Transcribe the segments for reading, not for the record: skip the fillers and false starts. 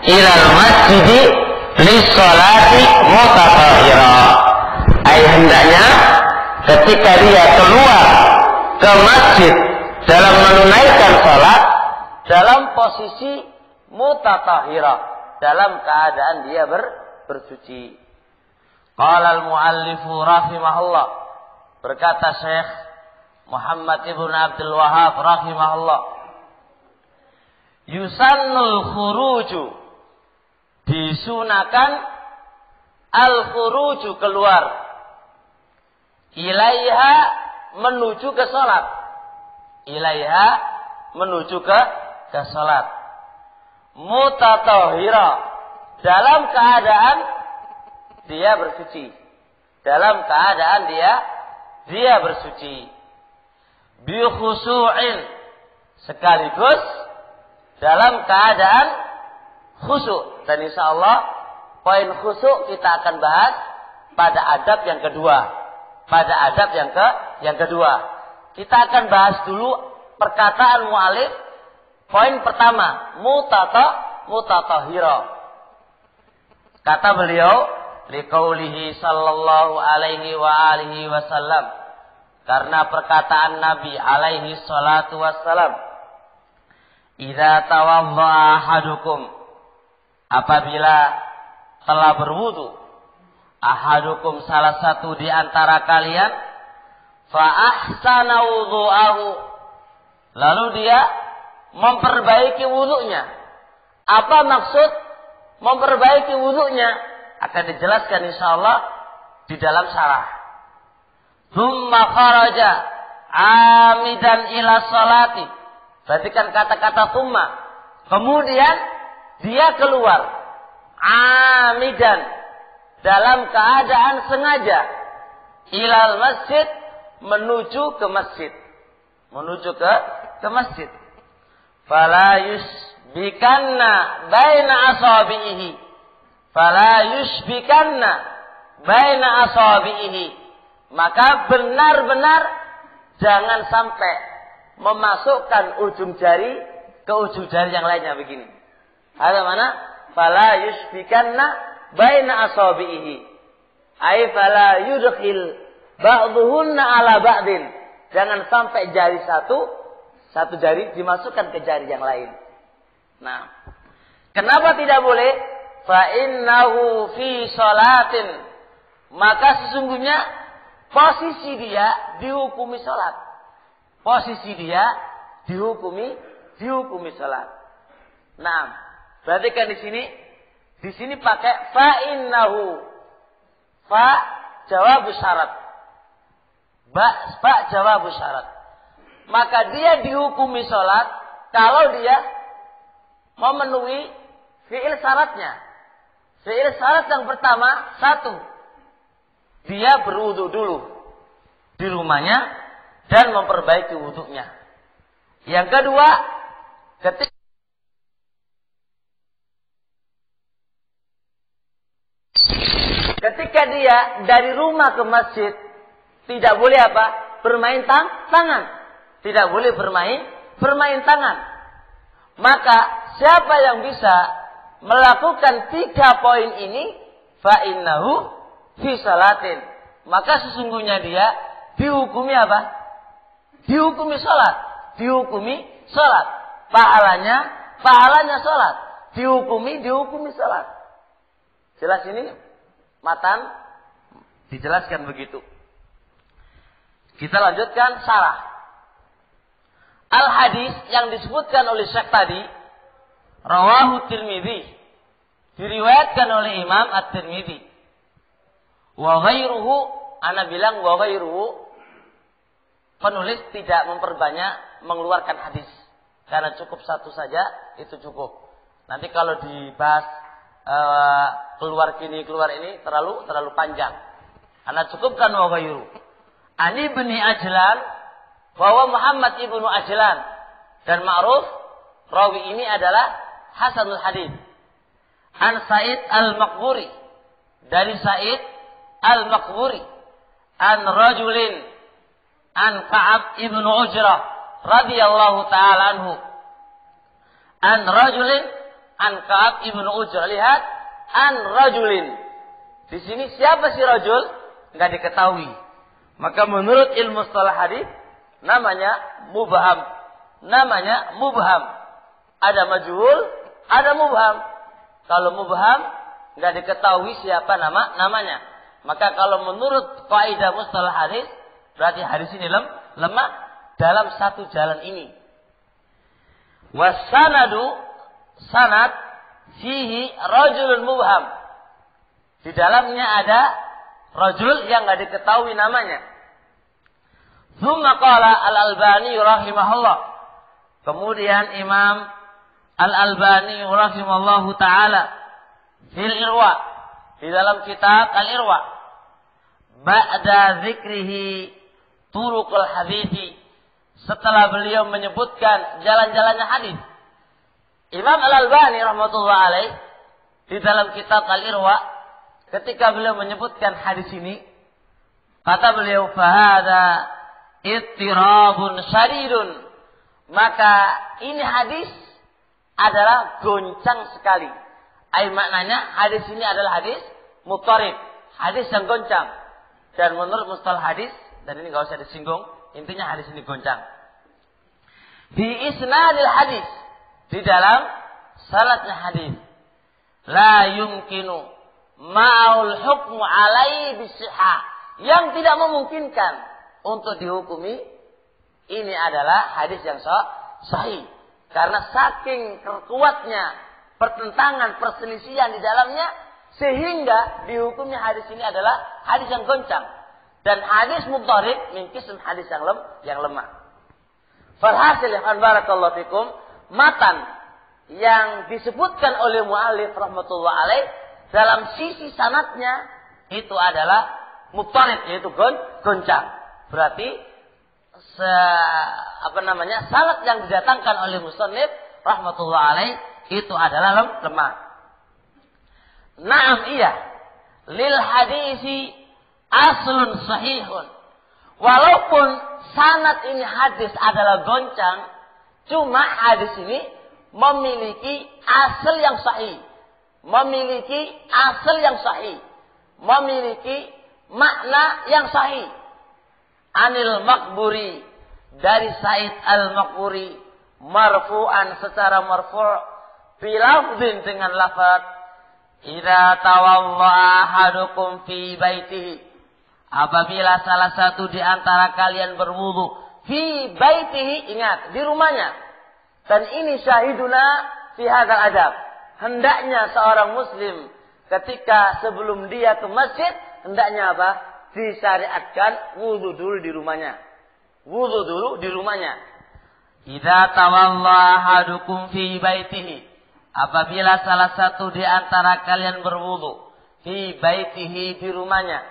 ilal masjidi lissolati mutatahhira. Hendaknya ketika dia keluar ke masjid dalam menunaikan sholat dalam posisi mutatahhira, dalam keadaan dia bersuci. Qala al-muallifu rahimahullah, berkata Syekh Muhammad ibn Abdul Wahhab rahimahullah, yusannul khuruju, disunakan al-khuruju, keluar, ilaiha, menuju ke salat, ilaiha, menuju ke salat, mutatahhira, dalam keadaan dia bersuci, dalam keadaan dia bersuci, bi khusu'in, sekaligus dalam keadaan khusyuk. Dan insyaallah poin khusyuk kita akan bahas pada adab yang kedua. Pada adab yang kedua. Kita akan bahas dulu perkataan mu'alif. Poin pertama, mutatahhira. Kata beliau, liqaulihi sallallahu alaihi wa alihi wasallam, karena perkataan Nabi alaihi salatu wassalam, idza tawaddaa ahadukum, apabila telah berwudu, ahadukum, salah satu di antara kalian, fa ahsana wudu'ahu, lalu dia memperbaiki wudunya. Apa maksud memperbaiki wudunya? Akan dijelaskan insyaallah di dalam syarah. Tsumma kharaja amidan ila sholati. Perhatikan kata-kata tsumma. Kemudian dia keluar amidan, dalam keadaan sengaja, ilal masjid, menuju ke masjid, menuju ke masjid. Fala yusbikanna baina asabihi, fala yusbikanna baina asabihi, maka benar-benar jangan sampai memasukkan ujung jari ke ujung jari yang lainnya. Begini, ada mana? Fala yusbikanna baina asabihi, ay fala yudkhil ba'dhuhunna ala ba'din, jangan sampai jari satu jari dimasukkan ke jari yang lain. Nah, kenapa tidak boleh? Fa innahu fi sholatin, maka sesungguhnya posisi dia dihukumi salat. Posisi dia dihukumi salat. Nah, perhatikan di sini pakai fa innahu. Fa jawab syarat. Ba jawab syarat. Maka dia dihukumi salat kalau dia memenuhi fi'il syaratnya. Fi'il syarat yang pertama, satu, dia berwudu dulu di rumahnya dan memperbaiki wudunya. Yang kedua, ketika dia dari rumah ke masjid, tidak boleh apa? Bermain tangan. Tidak boleh bermain tangan. Maka siapa yang bisa melakukan 3 poin ini, fa innahu fi salatin, maka sesungguhnya dia dihukumi apa? Dihukumi salat. Dihukumi salat. Pahalanya salat. Dihukumi salat. Jelas ini? Matan dijelaskan begitu. Kita lanjutkan syarah. Al-hadis yang disebutkan oleh Syekh tadi, rawahu Tirmidzi, diriwayatkan oleh Imam At-Tirmidzi. Wa ghairuhu, ana bilang wa ghairuhu, penulis tidak memperbanyak mengeluarkan hadis, karena cukup satu saja itu cukup. Nanti kalau dibahas keluar ini terlalu panjang. Ana cukupkan wa ghairuhu. Ani bin Ajlan, bahwa Muhammad ibnu Ajlan, dan ma'ruf rawi ini adalah hasanul hadis. An Sa'id al-Maqburi, dari Sa'id al-Maqburi, an rajulin an Ka'ab ibnu Ujrah radhiyallahu ta'ala anhu, an rajulin an Ka'ab ibnu Ujrah. Lihat, an rajulin. Di sini siapa si rajul? Enggak diketahui. Maka menurut ilmu mustalah hadis namanya mubham. Namanya mubham. Ada majhul, ada mubham. Kalau mubham enggak diketahui siapa namanya. Maka kalau menurut kaidah mustalah hadis berarti hadis ini lemah dalam satu jalan ini. Wasanadu sanad fihi rajulun mubham. Di dalamnya ada rajul yang enggak diketahui namanya. Tsumma qala Al-Albani rahimahullah. Kemudian Imam Al-Albani rahimahullahu taala fil Irwa, di dalam kitab Al-Irwa, ba'da zikrihi turuqul hadithi, setelah beliau menyebutkan jalan-jalannya hadis. Imam Al-Albani rahmatullah alaih di dalam kitab Al-Irwa, ketika beliau menyebutkan hadis ini, kata beliau, fahada ittirabun syadidun. Maka ini hadis adalah goncang sekali. Maknanya hadis ini adalah hadis muttarib, hadis yang goncang. Dan menurut mustalah hadis, dan ini enggak usah disinggung, intinya hadis ini goncang. Di isnadil hadis, di dalam sanadnya hadis, la yumkinu ma'ul hukmu alaihi bisihah, yang tidak memungkinkan untuk dihukumi ini adalah hadis yang sahih. Karena saking kuatnya pertentangan, perselisihan di dalamnya, sehingga dihukumi hadis ini adalah hadis yang goncang. Dan hadis mudharib min qism hadis yang lemah. Falhasil ya barakallahu fikum, matan yang disebutkan oleh muallif rahmatullah alaih dalam sisi sanadnya itu adalah mudharib, yaitu goncang. Berarti sanad yang didatangkan oleh musannif rahmatullah alaih itu adalah lemah. Naam iya, lil hadisi aslun sahihun. Walaupun sanad ini hadis adalah goncang, cuma hadis ini memiliki asal yang sahih. Memiliki asal yang sahih. Memiliki makna yang sahih. Anil Maqburi, dari Said al-Maqburi, marfu'an secara marfu', bilafdhin dengan lafaz, idza tawalla'a ahadukum fi baitihi, apabila salah satu di antara kalian berwudu, fi baitihi, ingat, di rumahnya. Dan ini syahiduna fi hadzal adab. Hendaknya seorang muslim ketika sebelum dia ke masjid, hendaknya apa? Disyariatkan wudu dulu di rumahnya. Wudu dulu di rumahnya. Idza tawalla ahadukum fi baitihi, apabila salah satu di antara kalian berwudu, fi baitihi, di rumahnya.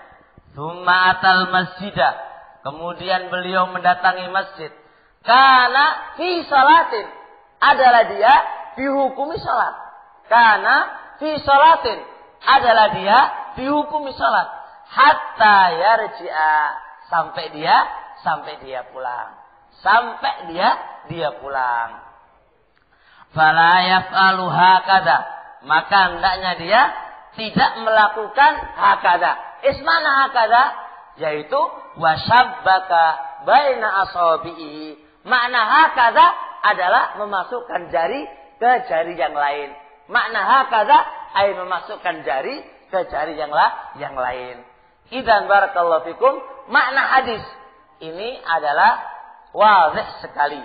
Tsumma atal masjidah, kemudian beliau mendatangi masjid. Karena fi salatin, adalah dia dihukumi salat. Karena fi salatin, adalah dia dihukumi salat. Hatta yarji'a, sampai dia pulang. Sampai dia pulang. Fala yaf'alu hakadha, maka hendaknya dia tidak melakukan hakadha. Ismana hakadha, yaitu wasyabbaka baina asabihi. Makna hakadha adalah memasukkan jari ke jari yang lain. Makna hakadha ay memasukkan jari ke jari yang lain. Idzan barakallahu fikum, makna hadis ini adalah wadhih sekali.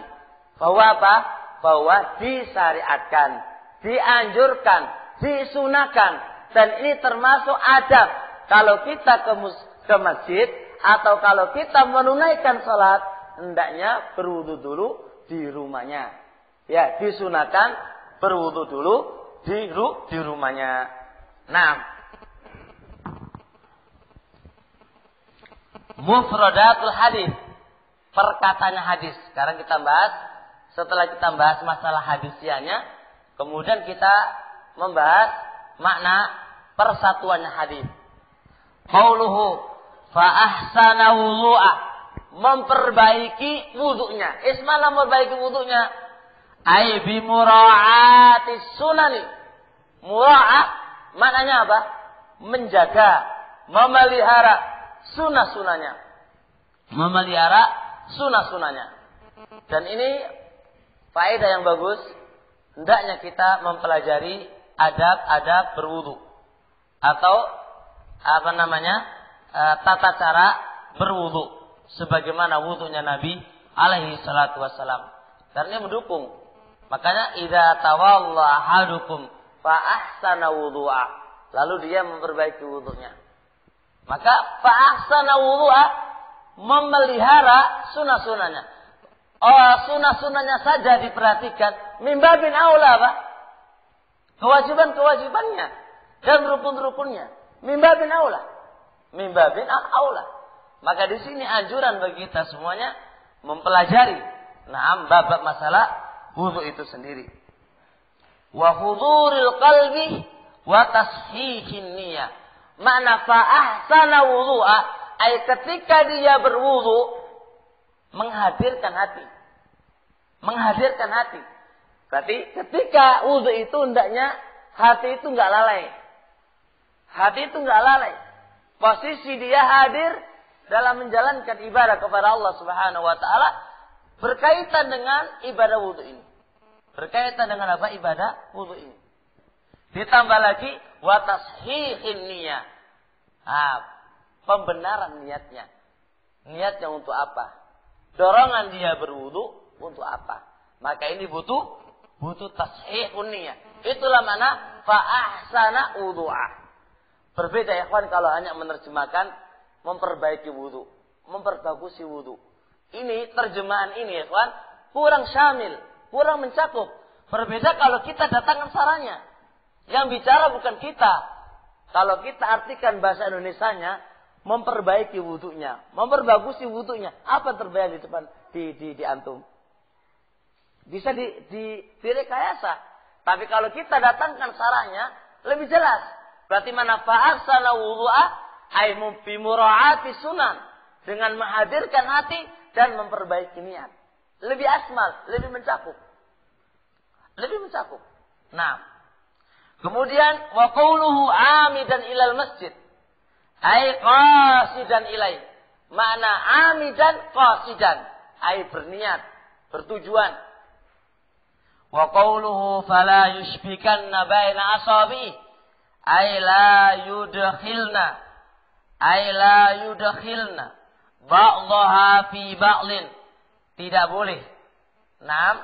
Bahwa apa? Bahwa disyariatkan, dianjurkan, disunahkan, dan ini termasuk adab. Kalau kita ke masjid atau kalau kita menunaikan salat, hendaknya berwudu dulu di rumahnya. Ya, disunahkan berwudu dulu di rumahnya. Nah, mufradatul hadis, perkataannya hadis. Sekarang kita bahas, setelah kita bahas masalah hadisiannya, kemudian kita membahas makna persatuannya hadis. Qauluhu fa ahsana wudu'ah, memperbaiki wudunya. Ismana memperbaiki wudunya? Ai bi mura'atis sunani. Mura'ah maknanya apa? Menjaga, memelihara sunah-sunahnya. Memelihara sunah-sunahnya. Dan ini faedah yang bagus. Hendaknya kita mempelajari adab-adab berwudu. Atau tata cara berwudu. Sebagaimana wudunya Nabi alaihi salatu wassalam. Karena mendukung. Makanya idza tawalla ahadukum fa ahsana wudu'a. Lalu dia memperbaiki wudunya. Maka fa ahsana wudu'a, memelihara sunah-sunahnya. Sunah-sunahnya saja diperhatikan, mimbabin aula, Pak. Kewajiban-kewajibannya dan rukun-rukunnya, mimbabin aula. Mimbabin aula. Maka di sini anjuran bagi kita semuanya mempelajari bab masalah wudu itu sendiri. Wa huduril qalbi wa tashihin niyyah. Makna fa ahsana wudu'a, ay ketika dia berwudu menghadirkan hati. Menghadirkan hati. Berarti ketika wudu itu hendaknya hati itu enggak lalai. Hati itu enggak lalai. Posisi dia hadir dalam menjalankan ibadah kepada Allah Subhanahu wa taala berkaitan dengan ibadah wudu ini. Berkaitan dengan apa? Ibadah wudu ini. Ditambah lagi wa tashihin niyyah. Pembenaran niatnya. Niatnya untuk apa? Dorongan dia berwudu untuk apa? Maka ini butuh tashihun niyyah. Itulah mana fa ahsana wudu'a. Berbeda ya kawan kalau hanya menerjemahkan memperbaiki wudu, memperbagusi wudu. Ini terjemahan ini ya kawan kurang syamil, kurang mencakup. Berbeda kalau kita datangkan saranya. Yang bicara bukan kita. Kalau kita artikan bahasa Indonesianya, memperbaiki wudunya, memperbagusi wudunya, apa terbayang di depan di antum? Bisa direkayasa. Tapi kalau kita datangkan saranya, lebih jelas. Berarti mana fa'ahsana wudu'a ay bi mura'ati sunan, dengan menghadirkan hati dan memperbaiki niat. Lebih asmal, lebih mencakup. Lebih mencakup. Nah, kemudian wa qawluhu amidan ilal masjid ay qasidan ilai. Makna amidan qasidan ay berniat, bertujuan. Wa qawluhu fala yushbikanna baina asabi ay la yudkhilna ba'daha fi ba'lin. Tidak boleh. La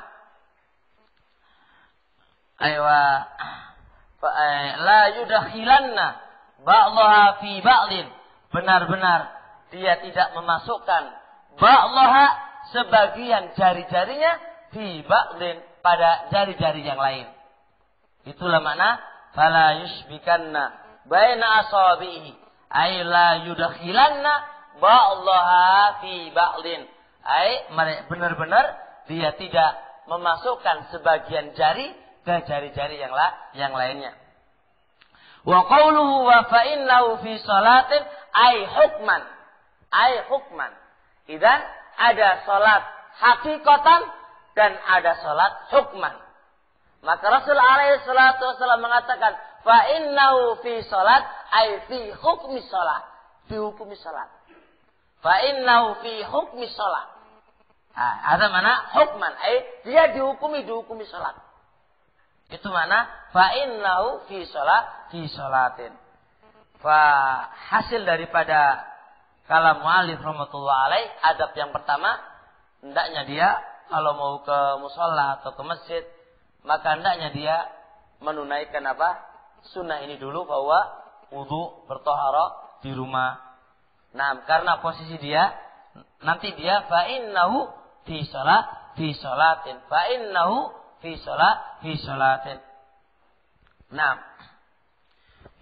yudkhilanna ba'daha fi ba'lin. Benar-benar dia tidak memasukkan ba'daha sebagian jari-jarinya fi ba'lin pada jari-jari yang lain. Itulah makna fala yushbikanna baina asabihi ay la yudkhilanna ba'daha fi ba'lin. Ay benar-benar dia tidak memasukkan sebagian jari ke jari-jari yang lainnya. Wa qawluhu wa fa innahu fi salatin ay hukman. Idan ada salat hakikatan dan ada salat hukman. Maka Rasul alaihi salatu wasallam mengatakan fa innahu fi salat ay fi hukmi salat. Fi hukmi salat. Fa innahu fi hukmi salat. Ada mana hukman ay dia dihukumi salat. Itu mana fa innahu fi salatin. Fa hasil daripada kalam muallif rahmatullah alaih, adab yang pertama hendaknya dia kalau mau ke musholla atau ke masjid, maka hendaknya dia menunaikan apa? Sunnah ini dulu, bahwa wudu bertohara di rumah. Nah, karena posisi dia nanti dia fa innahu fi salatin. Fa innahu fi salatin. Nah,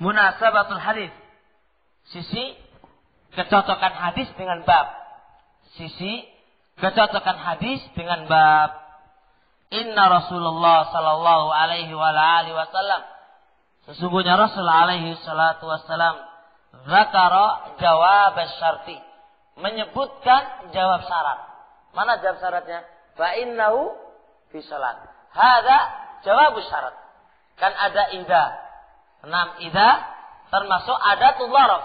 munasabatul hadis. Sisi kecocokan hadis dengan bab. Sisi kecocokan hadis dengan bab. Inna Rasulullah sallallahu alaihi wa alihi wasallam, sesungguhnya Rasul alaihi salatu wasallam, zakara jawab syarti, menyebutkan jawab syarat. Mana jawab syaratnya? Fa innahu fi salat. Hada jawab syarat. Kan ada idza. 6 idza termasuk adatul dharaf.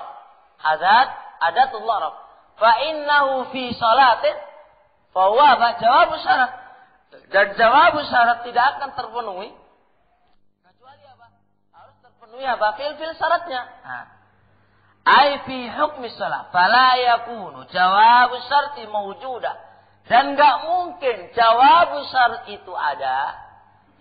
Adatul dharaf. Fa innahu fi salatin fa huwa jawab syarat. Dan jawab syarat tidak akan terpenuhi kecuali apa? Harus terpenuhi apa? Fil syaratnya. Nah. Ai fi hukmi shalah fala yakunu jawab syarti mawjuda. Dan enggak mungkin jawab syarat itu ada.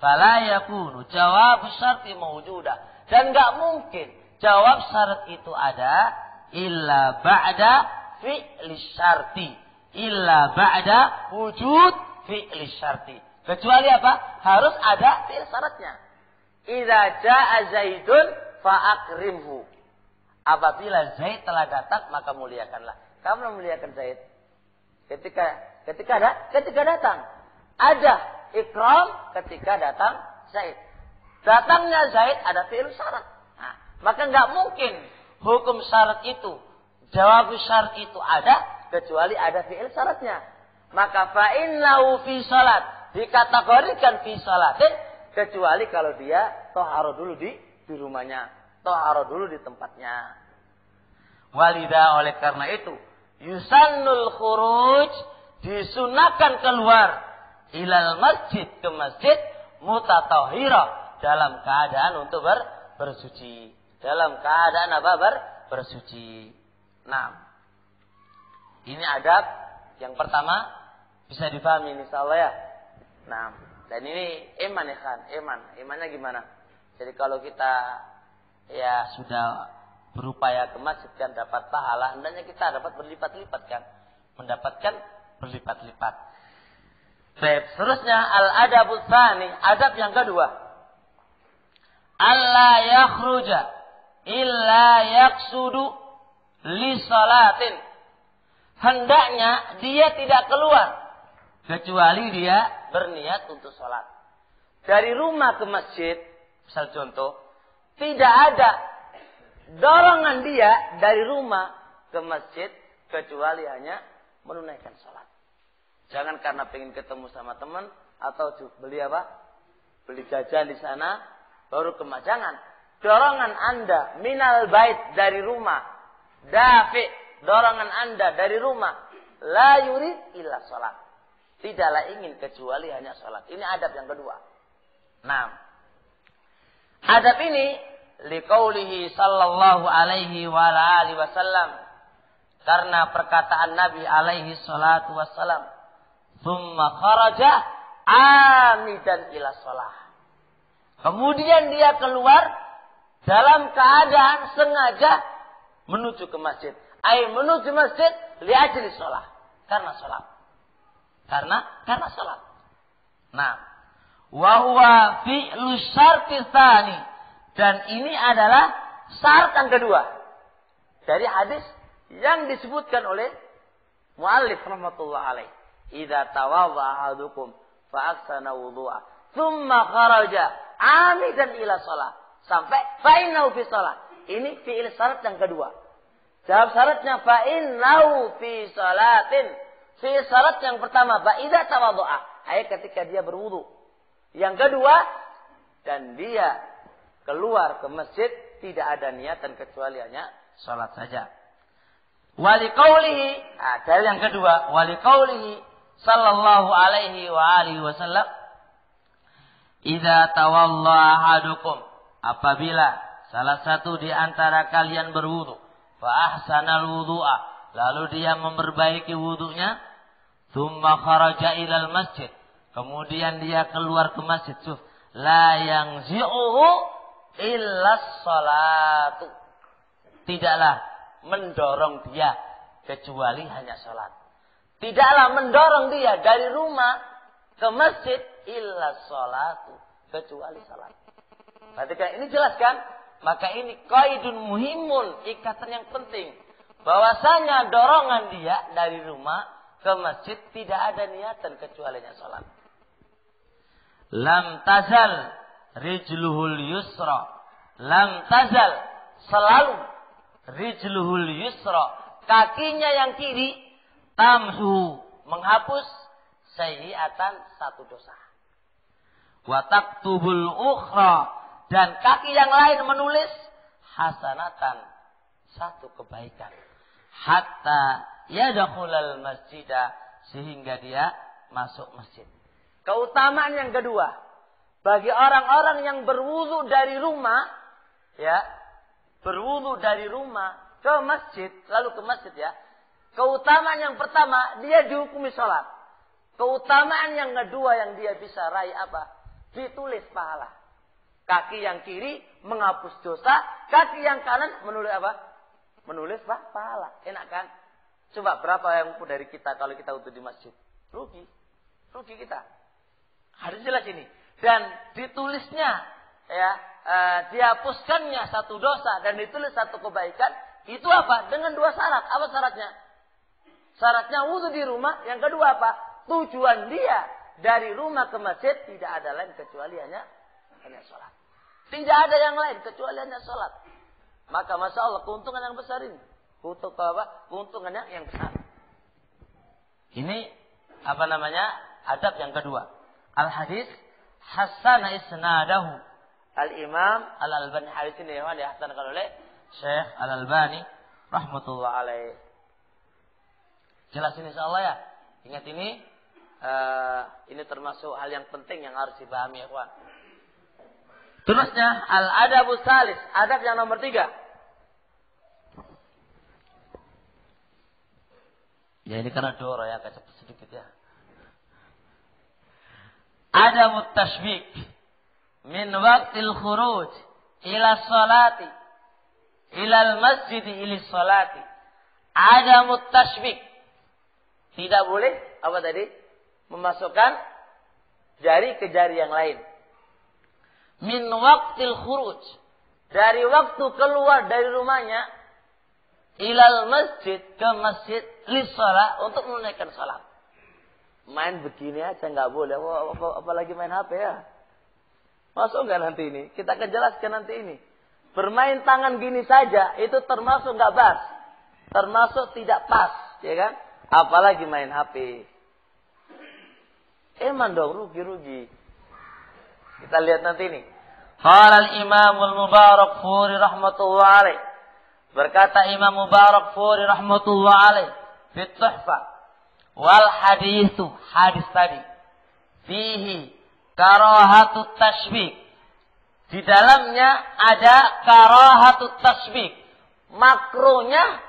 Fala yakunu jawab syarti mawjuda. Dan enggak mungkin jawab syarat itu ada illa ba'da fi'li syarti. Illa ba'da wujud fi'li syarti. Kecuali apa? Harus ada fi'il syaratnya. Idza jaa Zaidun fa akrimhu. Apabila Zaid telah datang, maka muliakanlah. Kamu memuliakan Zaid. Ketika datang. Ada ikram ketika datang Zaid. Datangnya Zaid ada fi'il syarat. Nah, maka enggak mungkin hukum syarat itu, jawab syarat itu ada kecuali ada fi'il syaratnya. Maka fa'innahu fi salat dikategorikan fi salatin kecuali kalau dia toharo dulu di rumahnya, toharo dulu di tempatnya. Walida oleh karena itu yusannul khuruj disunahkan keluar ilal masjid ke masjid mutatahhira dalam keadaan untuk bersuci. Dalam keadaan apa? Bersuci. Nah, ini adab yang pertama bisa difahami insyaallah ya. Nah, dan ini iman ya kan, imannya gimana? Jadi kalau kita ya sudah berupaya ke masjid kan dapat pahala, hendaknya kita dapat berlipat-lipat kan, mendapatkan berlipat-lipat. Baik, seterusnya al-adabul tsani, adab yang kedua. Alla yakhruja illa yaqsudu li salatin. Hendaknya dia tidak keluar kecuali dia berniat untuk sholat. Dari rumah ke masjid, misal contoh, tidak ada dorongan dia dari rumah ke masjid kecuali hanya menunaikan sholat. Jangan karena pengen ketemu sama teman atau beli apa? Beli jajan di sana baru ke masjid. Jangan. Dorongan Anda minal bait dari rumah, dafi dorongan Anda dari rumah, la yurid illa sholat. Tidaklah ingin kecuali hanya sholat. Ini adab yang kedua. Nah, adab ini liqaulihi sallallahu alaihi wa alihi wasallam, karena perkataan Nabi alaihi salatu wassalam, "Tsumma kharaja amidan ila shalah." Kemudian dia keluar dalam keadaan sengaja menuju ke masjid. Menuju masjid li'ajli shalah, karena salat. Karena salat. Nah, wa huwa fi'lu syarti tsani, dan ini adalah syarat yang kedua dari hadis yang disebutkan oleh muallif rahmatullah alaih. Idza tawadda ahadukum fa ahsana wudu'a tsumma kharaja amidan ila shalah sampai fa innahu fi shalah. Ini fi'il syarat yang kedua. Jawab syaratnya fa innahu fi shalatin. Fi'il syarat yang pertama idza tawadda'a, ketika dia berwudu. Yang kedua, dan dia keluar ke masjid tidak ada niatan kecuali hanya salat saja. Waliqaulihi, dalil yang kedua, waliqaulihi sallallahu alaihi wa alihi wasallam, idza tawalla ahadukum, apabila salah satu di antara kalian berwudu, fa ahsanal wudu'a, lalu dia memperbaiki wudunya, tsumma kharaja ilal masjid, kemudian dia keluar ke masjid, la yangzi'uhu illa sholatu, tidaklah mendorong dia kecuali hanya sholat. Tidaklah mendorong dia dari rumah ke masjid illa sholatu, kecuali sholat. Perhatikan, ini jelaskan. Maka ini qaidun muhimun, ikatan yang penting. Bahwasanya dorongan dia dari rumah ke masjid tidak ada niatan kecuali hanya sholat. Lam tazal rijluhul yusra. Lam tazal, selalu rijluhul yusra, kakinya yang kiri, tamhu, menghapus sayyi'atan, satu dosa. wa taktubul ukhra, dan kaki yang lain menulis hasanatan, satu kebaikan, hatta yadkhulal masjidah, sehingga dia masuk masjid. Keutamaan yang kedua, bagi orang-orang yang berwudu dari rumah, ya, berwudu dari rumah ke masjid, lalu ke masjid, ya. Keutamaan yang pertama, dia dihukumi sholat. Keutamaan yang kedua yang dia bisa raih apa? Ditulis pahala. Kaki yang kiri menghapus dosa, kaki yang kanan menulis apa? Menulis pahala. Enak kan? Coba berapa yang dari kita kalau kita wudu di masjid? Rugi kita. Harus jelas ini. Dan ditulisnya, ya, dihapuskannya satu dosa dan ditulis satu kebaikan. Itu apa? Dengan dua syarat. Apa syaratnya? Syaratnya wudu di rumah. Yang kedua apa? Tujuan dia dari rumah ke masjid tidak ada lain kecuali hanya sholat. Tidak ada yang lain kecuali hanya sholat. Maka masya Allah keuntungan yang besar ini. Keuntungan yang besar. Ini apa namanya? Adab yang kedua. Al-hadis hasana isnadahu. Al-Imam Al-Albani, hadis ini dihasankan oleh Syekh Al-Albani rahmatullah alaih. Jelas ini insyaallah ya. Ingat ini termasuk hal yang penting yang harus dipahami ya kawan. Terusnya al-adabus salis, adab yang nomor 3. Ya ini karena doro ya, agak cepat sedikit ya. Adabut tashbik min waqtil khuruj ila salati ila al-masjid ila salati. Adamut tashbik. Tidak boleh, apa tadi? Memasukkan jari ke jari yang lain. Min waqtil khuruj. Dari waktu keluar dari rumahnya. Ilal masjid, ke masjid. Lissalah, untuk menunaikan salat. Main begini aja nggak boleh. Apalagi main HP ya. Masuk nggak nanti ini? Kita akan jelaskan nanti ini. Bermain tangan gini saja, itu termasuk nggak pas. Termasuk tidak pas, ya kan? Apalagi main HP. Emang dong rugi. Kita lihat nanti ini. Qala al-Imamul Mubarakfuri rahmatullah alaih. Berkata Imam Mubarakfuri rahmatullah alaih fi Tuhfah. Wal hadithu, hadis tadi. Fihi karahatut tashbik. Di dalamnya ada karahatut tashbik. Makruhnya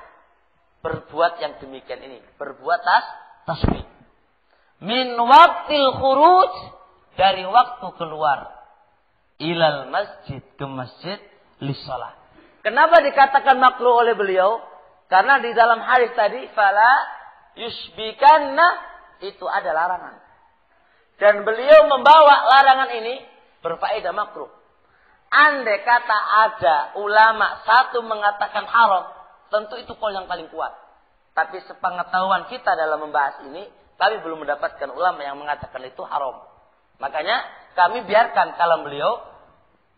berbuat yang demikian ini. Berbuat tasbih. Min waqtil khuruj. Dari waktu keluar. Ilal masjid. Ke masjid. Lissalah. Kenapa dikatakan makruh oleh beliau? Karena di dalam hadis tadi. Fala yushbikanna. Itu ada larangan. Dan beliau membawa larangan ini. Berfaedah makruh. Andai kata ada ulama satu mengatakan haram. Tentu itu qaul yang paling kuat. Tapi sepengetahuan kita dalam membahas ini, kami belum mendapatkan ulama yang mengatakan itu haram. Makanya kami biarkan kalam beliau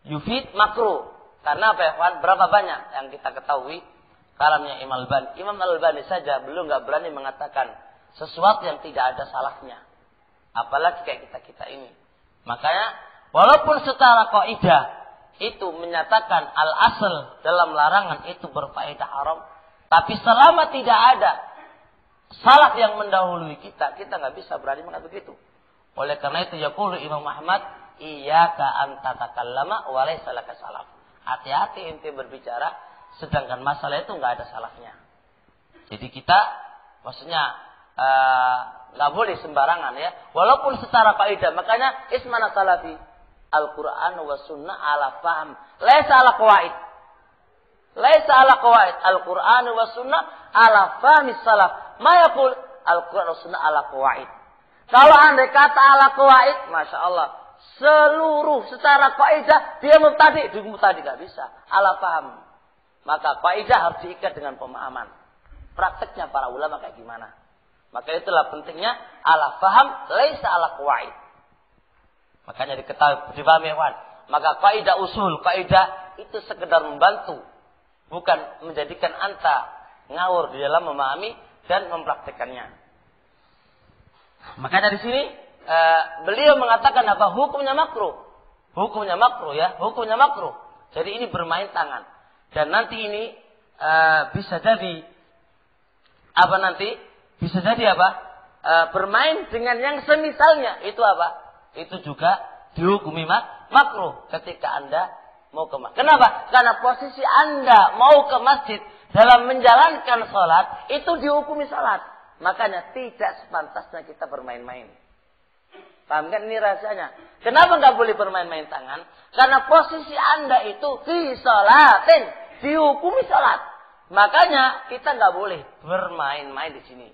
yufid makruh. Karena apa ya kawan? Berapa banyak yang kita ketahui kalamnya Imam Al-Albani. Imam Al-Albani saja belum nggak berani mengatakan sesuatu yang tidak ada salahnya. Apalagi kayak kita ini. Makanya walaupun secara kaidah itu menyatakan al-asl dalam larangan itu berfaedah haram. Tapi selama tidak ada salah yang mendahului kita nggak bisa berani mengatakan begitu. Oleh karena itu yaqulu Imam Ahmad, iyyaka an tatakallama wa laysa laka salaf. Hati-hati ente berbicara sedangkan masalah itu nggak ada salahnya. Jadi kita maksudnya nggak boleh sembarangan ya. Walaupun secara kaidah, makanya ismana salafi. Al-Quran wa sunnah ala faham. Laisa ala qawaid. Al-Quran wa sunnah ala fahmi salaf. Ma yaqul Al-Quran wa sunnah ala qawaid. Kalau andai kata ala qawaid, Masya Allah. Seluruh secara kaidah dia mubtadi. Dia mubtadi gak bisa. Ala faham. Maka kaidah harus diikat dengan pemahaman. Prakteknya para ulama kayak gimana. Maka itulah pentingnya ala faham. Laisa ala qawaid. Makanya diketahui, dipahami kawan. Maka kaidah usul, kaidah itu sekedar membantu, bukan menjadikan anta ngawur di dalam memahami dan mempraktekannya. Maka dari sini beliau mengatakan apa? Hukumnya makruh. Hukumnya makruh ya, hukumnya makruh. Jadi ini bermain tangan. Dan nanti ini bisa jadi apa nanti? Bisa jadi apa? Bermain dengan yang semisalnya. Itu apa? Itu juga dihukumi makruh ketika Anda mau ke masjid. Kenapa? Karena posisi Anda mau ke masjid dalam menjalankan sholat itu dihukumi sholat. Makanya tidak sepantasnya kita bermain-main. Paham kan ini rahasianya? Kenapa nggak boleh bermain-main tangan? Karena posisi Anda itu fi sholatin, dihukumi sholat. Makanya kita nggak boleh bermain-main di sini.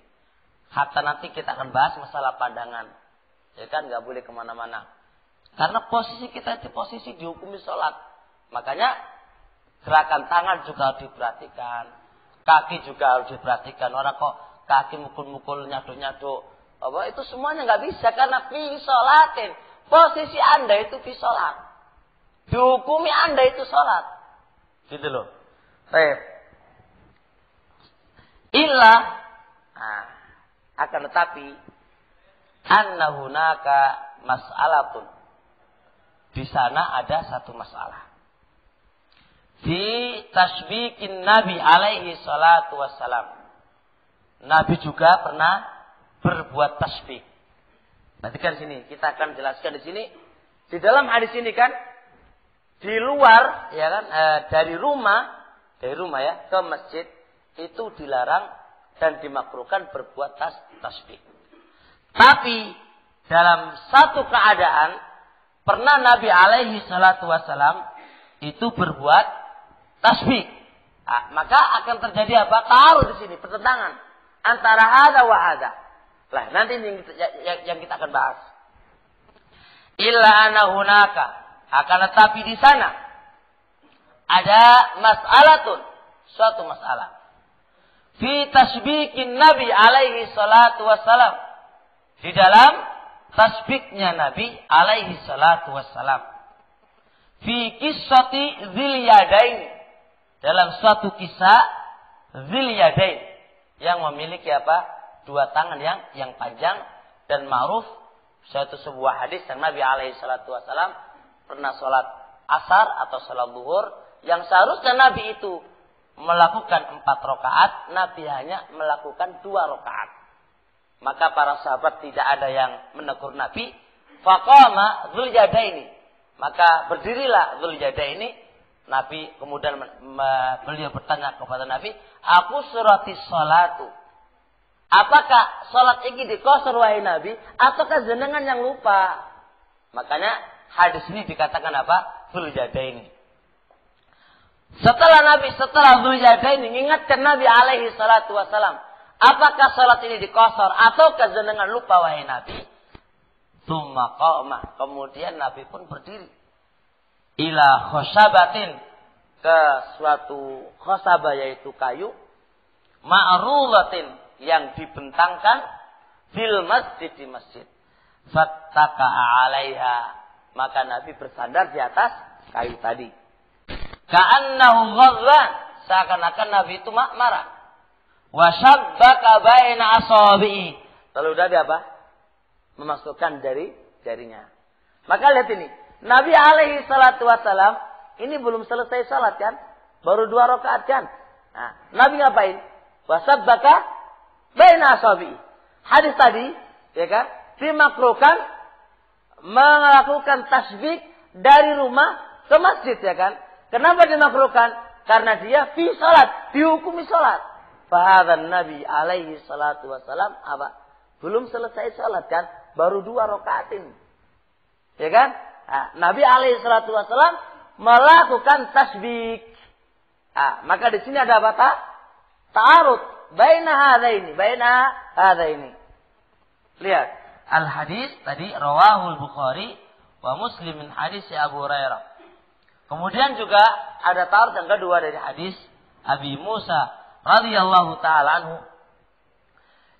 Hatta nanti kita akan bahas masalah pandangan. Ya kan nggak boleh kemana-mana. Karena posisi kita itu posisi dihukumi sholat. Makanya gerakan tangan juga harus diperhatikan. Kaki juga harus diperhatikan. Orang kok kaki mukul-mukul, nyaduk-nyaduk. Itu semuanya nggak bisa. Karena fi sholatin. Posisi Anda itu fi sholat. Dihukumi Anda itu sholat. Gitu loh. Baik. Akan tetapi. Anna hunaka mas'alatun. Di sana ada satu masalah. Fi tasbiqin Nabi alaihi salatu wassalam. Nabi juga pernah berbuat tasbih. Perhatikan sini, kita akan jelaskan di sini. Di dalam hadis ini kan di luar ya kan dari rumah ya ke masjid itu dilarang dan dimakruhkan berbuat tasbih. Tapi dalam satu keadaan pernah Nabi alaihi salatu wassalam itu berbuat tasbih. Maka akan terjadi apa? Taruh di sini pertentangan antara hada wa hada. Lah, nanti ini yang kita akan bahas. Illa anna hunaka, akan tetapi di sana ada mas'alatun, suatu masalah. Fi tasbiqin Nabi alaihi salatu wassalam. Di dalam tasbihnya Nabi alaihi salatu wassalam. Fi qissati Dzil Yadain. Dalam suatu kisah Dzil Yadain yang memiliki apa? Dua tangan yang panjang dan ma'ruf. Suatu sebuah hadis yang Nabi alaihi salatu wassalam pernah sholat asar atau sholat zuhur yang seharusnya Nabi itu melakukan 4 rakaat, Nabi hanya melakukan 2 rakaat. Maka para sahabat tidak ada yang menegur Nabi. Faqama Dzul Yadaini. Maka berdirilah Dzul Yadaini. Nabi kemudian beliau bertanya kepada Nabi, "Aku suratis sholatu." Apakah sholat ini dikosor wahai Nabi? Ataukah jenengan yang lupa? Makanya hadis ini dikatakan apa? Dzul Yadaini. Setelah Dzul Yadaini mengingatkan Nabi alaihi salatu wassalam, apakah sholat ini dikosor ataukah jenengan lupa wahai Nabi? Tsumma qama. Kemudian Nabi pun berdiri. Ila khosabatin. Ke suatu khosabah yaitu kayu. Ma'rudatin. Yang dibentangkan. Fil masjid di masjid. Fattaka'a alaiha. Maka Nabi bersandar di atas kayu tadi. Ka'annahu ghadban. Seakan-akan Nabi itu marah. Wa syabbaka baina asabi'i. Lalu Nabi apa? Memasukkan jarinya. Maka lihat ini. Nabi alaihi salatu wassalam. Ini belum selesai salat kan. Baru 2 rakaat kan. Nah, Nabi ngapain? Wa syabbaka baina asabi'i. Hadis tadi. Ya kan. Dimakruhkan. Melakukan tasbih. Dari rumah ke masjid ya kan. Kenapa dimakruhkan? Karena dia fi salat. Dihukumi salat. Fahadhan Nabi alaihi salatu wassalam apa? Belum selesai salat kan? Baru 2 rakaat ini. Ya kan? Nah, Nabi alaihi salatu wassalam melakukan tasbih. Maka di sini ada apa? Ta'arud. Baina hadaini. Lihat. Al-hadis tadi rawahul Bukhari wa Muslim min hadis Abu Hurairah. Kemudian juga ada ta'arud yang kedua dari hadis Abi Musa radhiyallahu ta'ala anhu.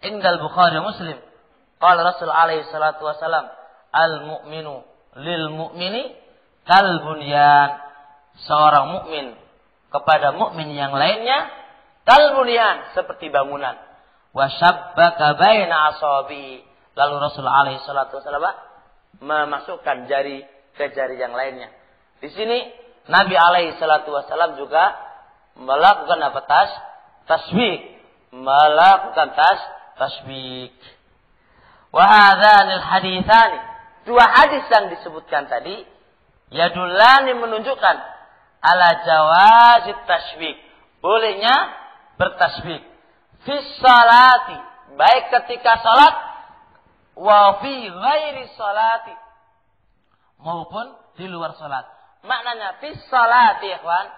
Indal Bukhari Muslim. Qala Rasul alaihi salatu wassalam, al-mu'minu lil mu'mini kal bunyan. Seorang mukmin kepada mukmin yang lainnya kal bunyan, seperti bangunan. Wa syabbaka baina asabi. Lalu Rasulullah alaihi salatu wasallam memasukkan jari ke jari yang lainnya. Di sini Nabi alaihi salatu wasallam juga melakukan apa? Tasbih. Melakukan tasbih. Wa hadzanil haditsani. Dua hadis yang disebutkan tadi yadullani menunjukkan ala jawazit tasbih. Bolehnya bertasbih. Fi salati, baik ketika salat wa fi ghairi salati, maupun di luar salat. Maknanya fi salati ya kawan,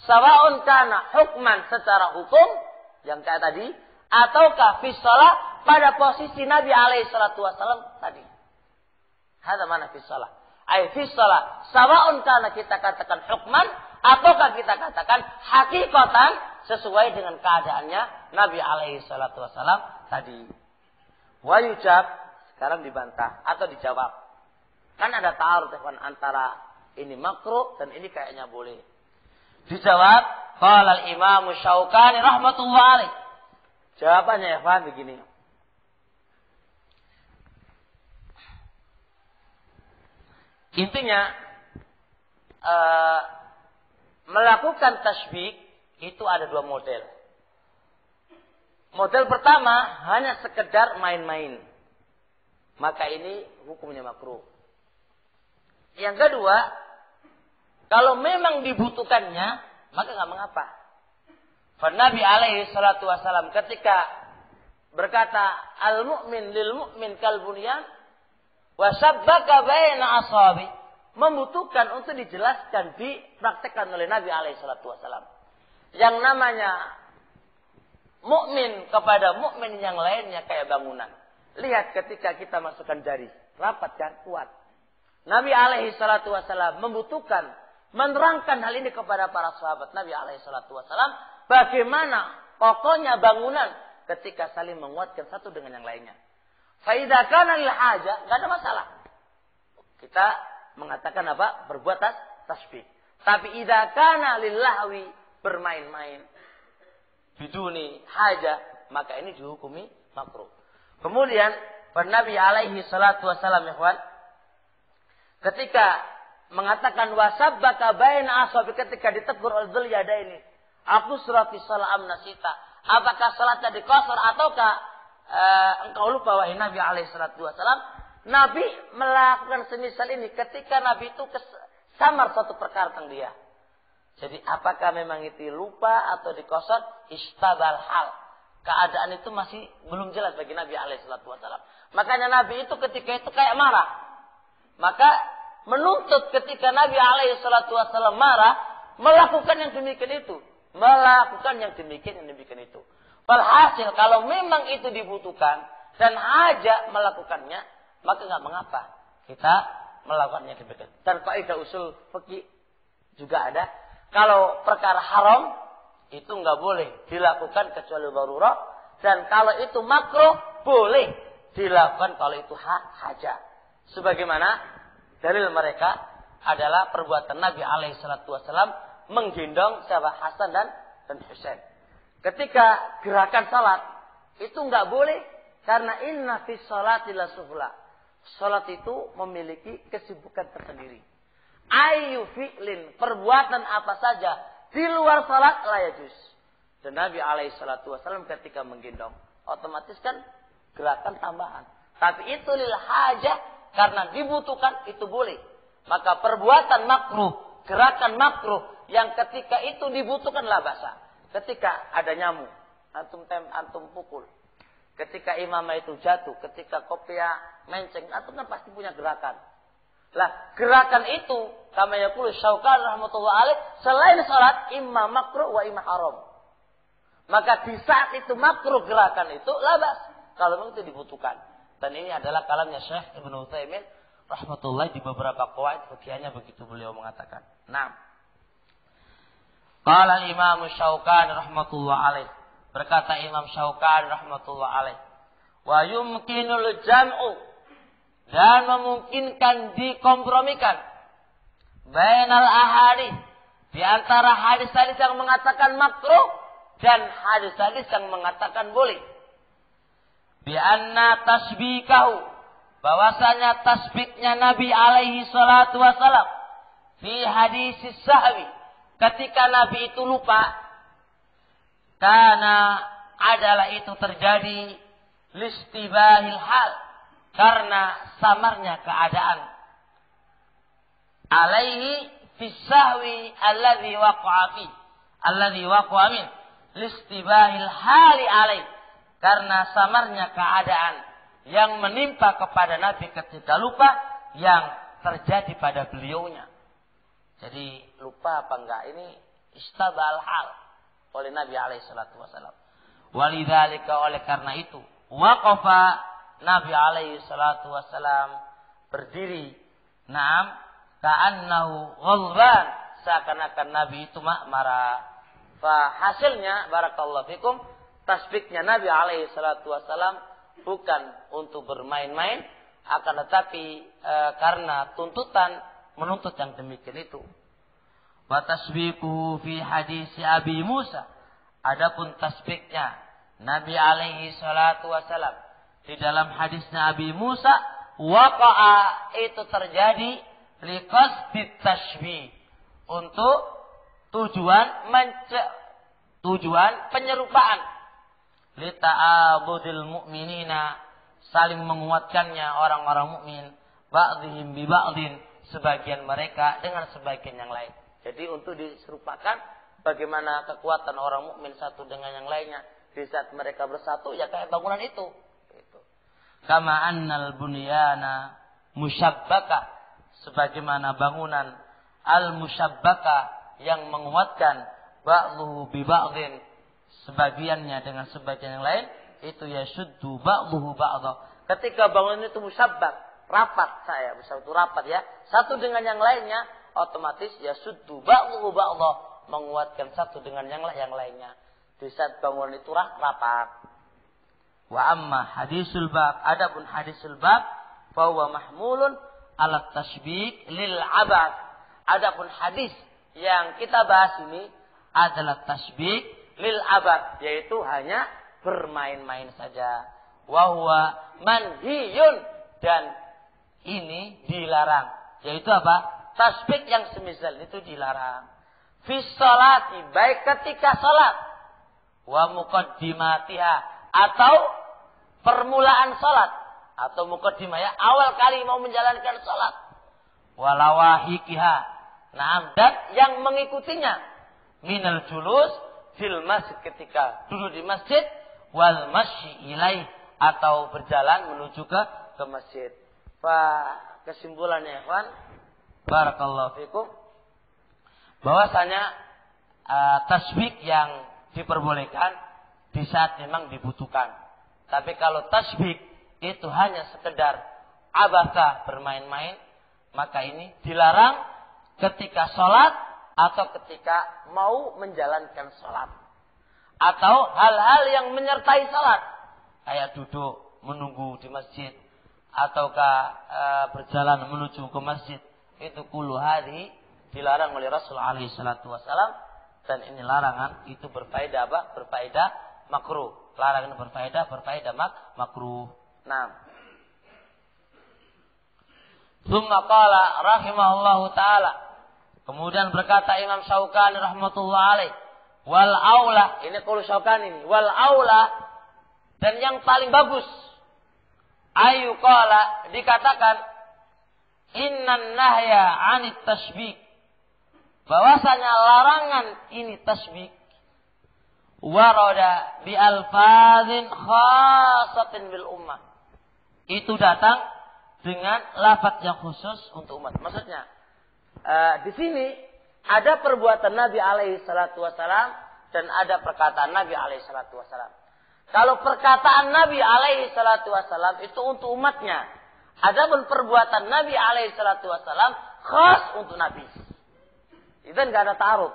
sawaun kana hukman secara hukum yang kayak tadi, ataukah fi salat pada posisi Nabi alaihi salatu wasallam tadi. Hada mana fi salat. Ai fi salat sawaun kana kita katakan hukman ataukah kita katakan hakikatan sesuai dengan keadaannya Nabi alaihi salatu wasallam tadi. Wa yujab, sekarang dibantah atau dijawab. Kan ada ta'arud antara ini makruh dan ini kayaknya boleh. Dijawab, qala al-Imam Syaukani rahmatullah alaih. Jawabannya ya Pak begini. Intinya melakukan tasbih itu ada dua model. Model pertama hanya sekedar main-main. Maka ini hukumnya makruh. Yang kedua, kalau memang dibutuhkannya, maka nggak mengapa. Nabi alaihi salatu wasallam ketika berkata, al-mu'min lil mu'min kal bunyan wa sabbaka baina asabi, membutuhkan untuk dijelaskan, dipraktekkan oleh Nabi alaihi salatu wasallam. Yang namanya mukmin kepada mukmin yang lainnya kayak bangunan. Lihat ketika kita masukkan jari, rapat kan, kuat. Nabi alaihi salatu wasallam membutuhkan menerangkan hal ini kepada para sahabat Nabi alaihi salatu wasallam, bagaimana kokohnya bangunan ketika saling menguatkan satu dengan yang lainnya. Fa idza kana lil haja, enggak ada masalah. Kita mengatakan apa? Berbuat tasbih. Tapi idza kana lil lahwi, bermain-main biduni haja, maka ini dihukumi makruh. Kemudian Nabi alaihi salatu wasallam ikhwan ketika mengatakan wasabbaka baina ashabi, ketika ditegur oleh Dzul Yadaini, aku surati salam nasita, apakah salatnya dikosor ataukah engkau lupa wahai Nabi alaihi salatu wasallam? Nabi melakukan semisal ini ketika Nabi itu samar suatu perkara tentang dia. Jadi apakah memang itu lupa atau dikosor? Istabal hal. Keadaan itu masih belum jelas bagi Nabi alaihi salatu wasallam. Makanya Nabi itu ketika itu kayak marah. Maka menuntut ketika Nabi alaihi salatu wasallam marah, melakukan yang demikian itu. Melakukan yang demikian itu. Walhasil kalau memang itu dibutuhkan dan hajat melakukannya, maka nggak mengapa kita melakukannya demikian. Dan kaidah usul fikih juga ada. Kalau perkara haram itu nggak boleh dilakukan kecuali darurat, dan kalau itu makruh boleh dilakukan kalau itu hajat. Sebagaimana dalil mereka adalah perbuatan Nabi alaihi salatu wasallam menggendong sahabat Hasan dan Husain. Ketika gerakan salat itu nggak boleh karena inna fi sholati la suhla. Salat itu memiliki kesibukan tersendiri. Ayu fi'lin, perbuatan apa saja di luar salat la yajuz. Dan Nabi alaihi salatu wasallam ketika menggendong, otomatis kan gerakan tambahan. Tapi itu lil hajah, karena dibutuhkan itu boleh. Maka perbuatan makruh, gerakan makruh yang ketika itu dibutuhkan la basa. Ketika ada nyamuk, antum pukul. Ketika imamah itu jatuh, ketika kopiah menceng, antum kan pasti punya gerakan. Lah, gerakan itu kama yaqulu Syaukani rahmatullah alaih, selain salat imma makruh wa imma haram. Maka di saat itu makruh gerakan itu labas kalau memang itu dibutuhkan. Dan ini adalah kalamnya Syekh Ibnu Utsaimin rahmatullah di beberapa qawaid fikihnya, begitu beliau mengatakan. Nah, qala Imam Syaukani rahmatullah alaih, berkata Imam Syaukani rahmatullah alaih, wa yumkinul jam'u, dan memungkinkan dikompromikan bainal ahadits, di antara hadis-hadis yang mengatakan makruh dan hadis-hadis yang mengatakan boleh. Bi anna tasbikahu, bahwasanya tasbihnya Nabi alaihi salatu wasalam fi hadis sahwi, ketika Nabi itu lupa, karena adalah itu terjadi listibahil hal, karena samarnya keadaan, alaihi fi sahwi alladhi waqa'a min listibahil hali alaih, karena samarnya keadaan yang menimpa kepada Nabi ketika lupa yang terjadi pada beliaunya. Jadi lupa apa enggak, ini istabal hal oleh Nabi alaihi salatu wasallam. Walidzalika, oleh karena itu, waqafa Nabi alaihi salatu wasallam berdiri, na'am, ka'annahu ghadban, seakan-akan Nabi itu marah. Fa hasilnya barakallahu fikum, tasbihnya Nabi alaihi salatu wasallam bukan untuk bermain-main, akan tetapi karena tuntutan menuntut yang demikian itu. Wa tasbiquhu fi hadis Abi Musa, adapun tasbihnya Nabi alaihi salatu wasallam di dalam hadisnya Abi Musa, waqa'a, itu terjadi liqasdit tashbih, untuk tujuan penyerupaan, li ta'abudil mu'minina, saling menguatkannya orang-orang mukmin, ba'dihim bi ba'din, sebagian mereka dengan sebagian yang lain. Jadi untuk diserupakan bagaimana kekuatan orang mukmin satu dengan yang lainnya di saat mereka bersatu, ya kayak bangunan itu. Kama annal bunyana musyabbaka, sebagaimana bangunan al-musyabbaka yang menguatkan, ba'dhuhu bi ba'dhin, sebagiannya dengan sebagian yang lain, itu yashuddu ba'dhuhu ba'dha. Ketika bangunan itu musyabbak, rapat, rapat ya, satu dengan yang lainnya, otomatis yashuddu ba'dhuhu ba'dha, menguatkan satu dengan yang lainnya. Di saat bangunan itu rapat. Wa amma hadisul bab, adapun hadisul bab, fa huwa mahmulun ala tashbih lil abad. Adapun hadis yang kita bahas ini adalah tasbih lil abad, yaitu hanya bermain-main saja. Wa huwa manhiyun, dan ini dilarang. Yaitu apa? Tasbih yang semisal itu dilarang. Fi sholati, baik ketika salat, wa muqaddimatiha, atau permulaan salat, atau muqaddimah ya, awal kali mau menjalankan salat, walawahikiha, nah, dan yang mengikutinya, minal julus fil masjid, ketika duduk di masjid, wal masyi ilaih, atau berjalan menuju ke masjid. Kesimpulannya, ikhwan, barakallahu fikum, bahwasanya tasbih yang diperbolehkan di saat memang dibutuhkan. Tapi kalau tasbih itu hanya sekedar abasa, bermain-main, maka ini dilarang ketika sholat atau ketika mau menjalankan sholat, atau hal-hal yang menyertai sholat, kayak duduk menunggu di masjid, ataukah berjalan menuju ke masjid. Itu kullu hadhi dilarang oleh Rasulullah alaihi salatu wasalam, dan ini larangan itu berfaedah apa? Berfaedah makruh. Larangan berfaedah makruh. Nah, Tsumma qala rahimahullahu taala, kemudian berkata Imam Syaukani rahmatullah alaih, wal aula, ini qaul Syaukani ini, wal aula, dan yang paling bagus, ayu qala, dikatakan innan nahya 'anit tasbih, bahwasanya larangan ini tasbih, warada bi alfazin khasatin bil ummah, itu datang dengan lafaz yang khusus untuk umat. Maksudnya di sini ada perbuatan Nabi alaihi salatu wasalam dan ada perkataan Nabi alaihi salatu wasalam. Kalau perkataan Nabi alaihi salatu wasalam itu untuk umatnya, adapun perbuatan Nabi alaihi salatu wasalam khas untuk Nabi. Itu enggak ada ta'arud.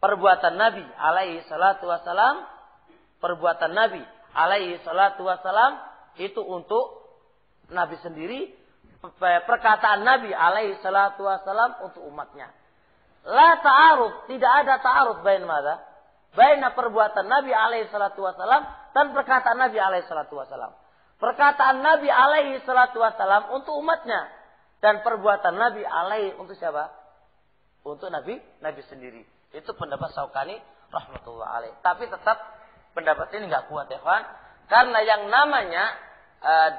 Perbuatan Nabi alaihi salatu wasalam, perbuatan Nabi alaihi salatu wasalam itu untuk Nabi sendiri, perkataan Nabi alaihi salatu wasalam untuk umatnya. La ta'arud, tidak ada ta'arud bain mana? Baina perbuatan Nabi alaihi salatu wasalam dan perkataan Nabi alaihi salatu wasalam. Perkataan Nabi alaihi salatu wassalam untuk umatnya. Dan perbuatan Nabi alaihi untuk siapa? Untuk Nabi sendiri. Itu pendapat Syaukani rahmatullah alaih. Tapi tetap pendapat ini nggak kuat ya kawan. Karena yang namanya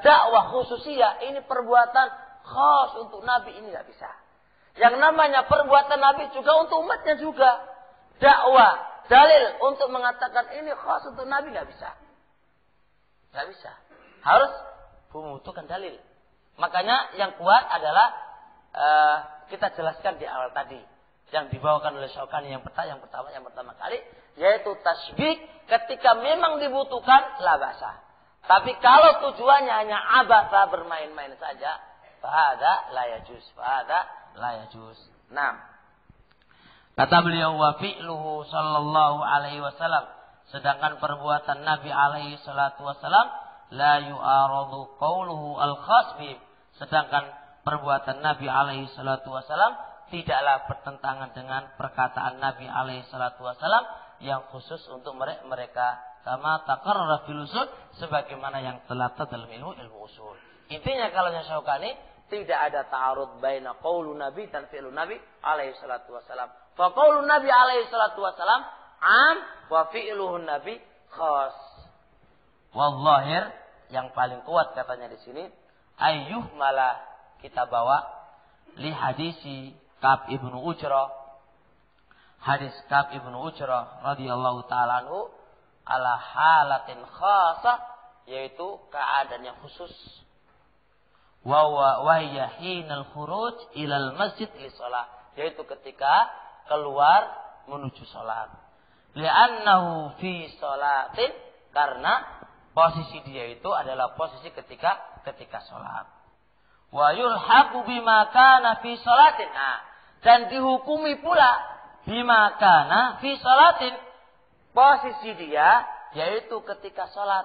dakwah khususiyah ini perbuatan khas untuk Nabi ini nggak bisa. Yang namanya perbuatan Nabi juga untuk umatnya juga. Dakwah, dalil untuk mengatakan ini khas untuk Nabi nggak bisa. Nggak bisa. Harus membutuhkan dalil. Makanya yang kuat adalah kita jelaskan di awal tadi. Yang dibawakan oleh Syaukani yang pertama kali. Yaitu tasbih ketika memang dibutuhkan la ba'sa. Tapi kalau tujuannya hanya abasa bermain-main saja, fahada la yajuz. Nah, kata beliau wa fi'luhu sallallahu alaihi wasallam, sedangkan perbuatan Nabi alaihi salatu wasallam la yu'aradu qawluhu al-khas bi, sedangkan perbuatan Nabi alaihi salatu wasallam tidaklah bertentangan dengan perkataan Nabi alaihi salatu wasallam yang khusus untuk mereka, kama taqarrara fil usul, sebagaimana yang telah dalam ilmu usul. Intinya kalau yang Syaukani tidak ada ta'arud baina qaulun Nabi dan fi'lun Nabi alaihi salatu wasallam. Fa qaulun Nabi alaihi salatu wasallam am wa fi'luhun Nabi khas. Wallahir yang paling kuat katanya di sini ayyuh malah kita bawa li hadisi Ka'ab ibnu Ujrah, hadis Ka'ab ibnu Ujrah radhiyallahu taala anhu ala halatin khasah, yaitu keadaan yang khusus. Wa hiya hinal khuruj ilal masjid li shalah, yaitu ketika keluar menuju salat. Li'annahu fi shalatin, karena posisi dia itu adalah posisi ketika salat. Wa yulhaqu bima kana fi shalatin, dan dihukumi pula bima kana fi shalatin, posisi dia yaitu ketika salat.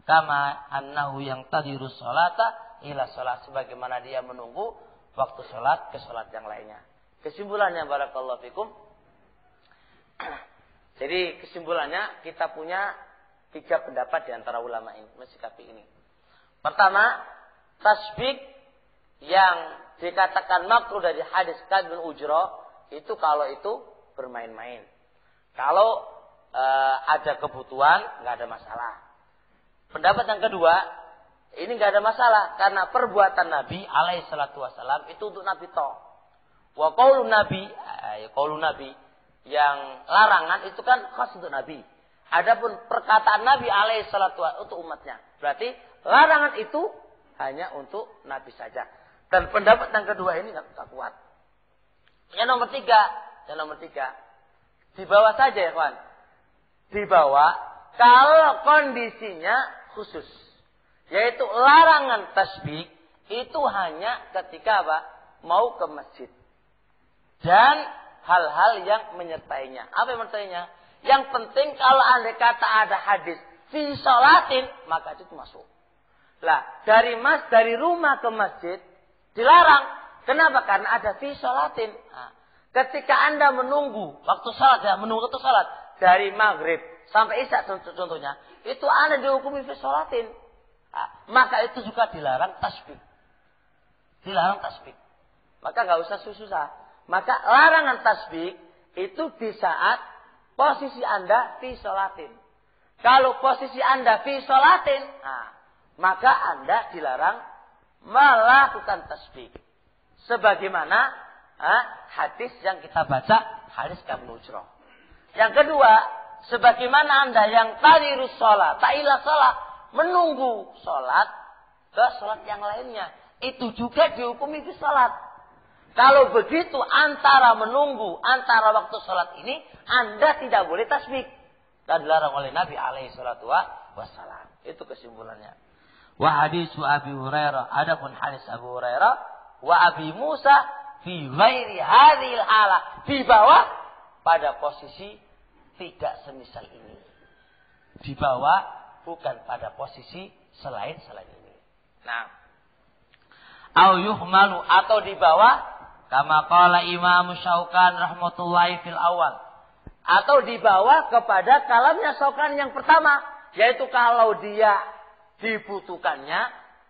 Kama annahu yang tadiru sholata ila sholat, sebagaimana dia menunggu waktu sholat ke sholat yang lainnya. Kesimpulannya barakallahu fikum. Jadi kesimpulannya kita punya 3 pendapat di antara ulama ini mensikapi ini. Pertama, tasbih yang dikatakan makruh dari hadis Ka'ab bin Ujrah itu kalau itu bermain-main. Kalau ada kebutuhan nggak ada masalah. Pendapat yang kedua, ini nggak ada masalah karena perbuatan Nabi alaihi salatu wasallam itu untuk Nabi toh. Wa qaulun Nabi yang larangan itu kan khas untuk Nabi. Adapun perkataan Nabi alaihi salatu wasallam untuk umatnya. Berarti larangan itu hanya untuk Nabi saja. Dan pendapat yang kedua ini nggak kuat. Yang nomor tiga, di bawah saja ya kawan. Di bawah kalau kondisinya khusus, yaitu larangan tasbih itu hanya ketika apa? Mau ke masjid. Dan hal-hal yang menyertainya. Apa yang menyertainya? Yang penting kalau andai kata ada hadis fi sholatin, maka itu masuk. Lah, dari rumah ke masjid dilarang. Kenapa? Karena ada fi sholatin. Ketika Anda menunggu waktu salat, menunggu waktu salat dari maghrib sampai isya contohnya, itu Anda dihukumi fi sholatin. Maka itu juga dilarang tasbih. Maka nggak usah susah. Maka larangan tasbih itu di saat posisi Anda fi sholatin. Kalau posisi Anda fi sholatin, maka Anda dilarang melakukan tasbih. Sebagaimana hadis yang kita baca, hadis Ka'ab bin Ujrah. Yang kedua, sebagaimana Anda yang tadirus sholat, ta'ilah sholat, menunggu sholat ke sholat yang lainnya, itu juga dihukumi fi sholat. Kalau begitu antara menunggu, antara waktu sholat ini, Anda tidak boleh tasbih. Dan dilarang oleh Nabi alaihi salatu wassalam. Itu kesimpulannya. Wa hadisu Abi Hurairah, adapun hadis Abu Hurairah, wa Abi Musa fi ghairi hadhil halah, di bawah pada posisi tidak semisal ini. Di bawah bukan pada posisi selain ini. Nah, au yuhmalu, atau di bawah kama qala Imam Syaukan rahmatullahi fil awal, atau di bawah kepada kalamnya Syaukan yang pertama, yaitu kalau dia dibutuhkannya,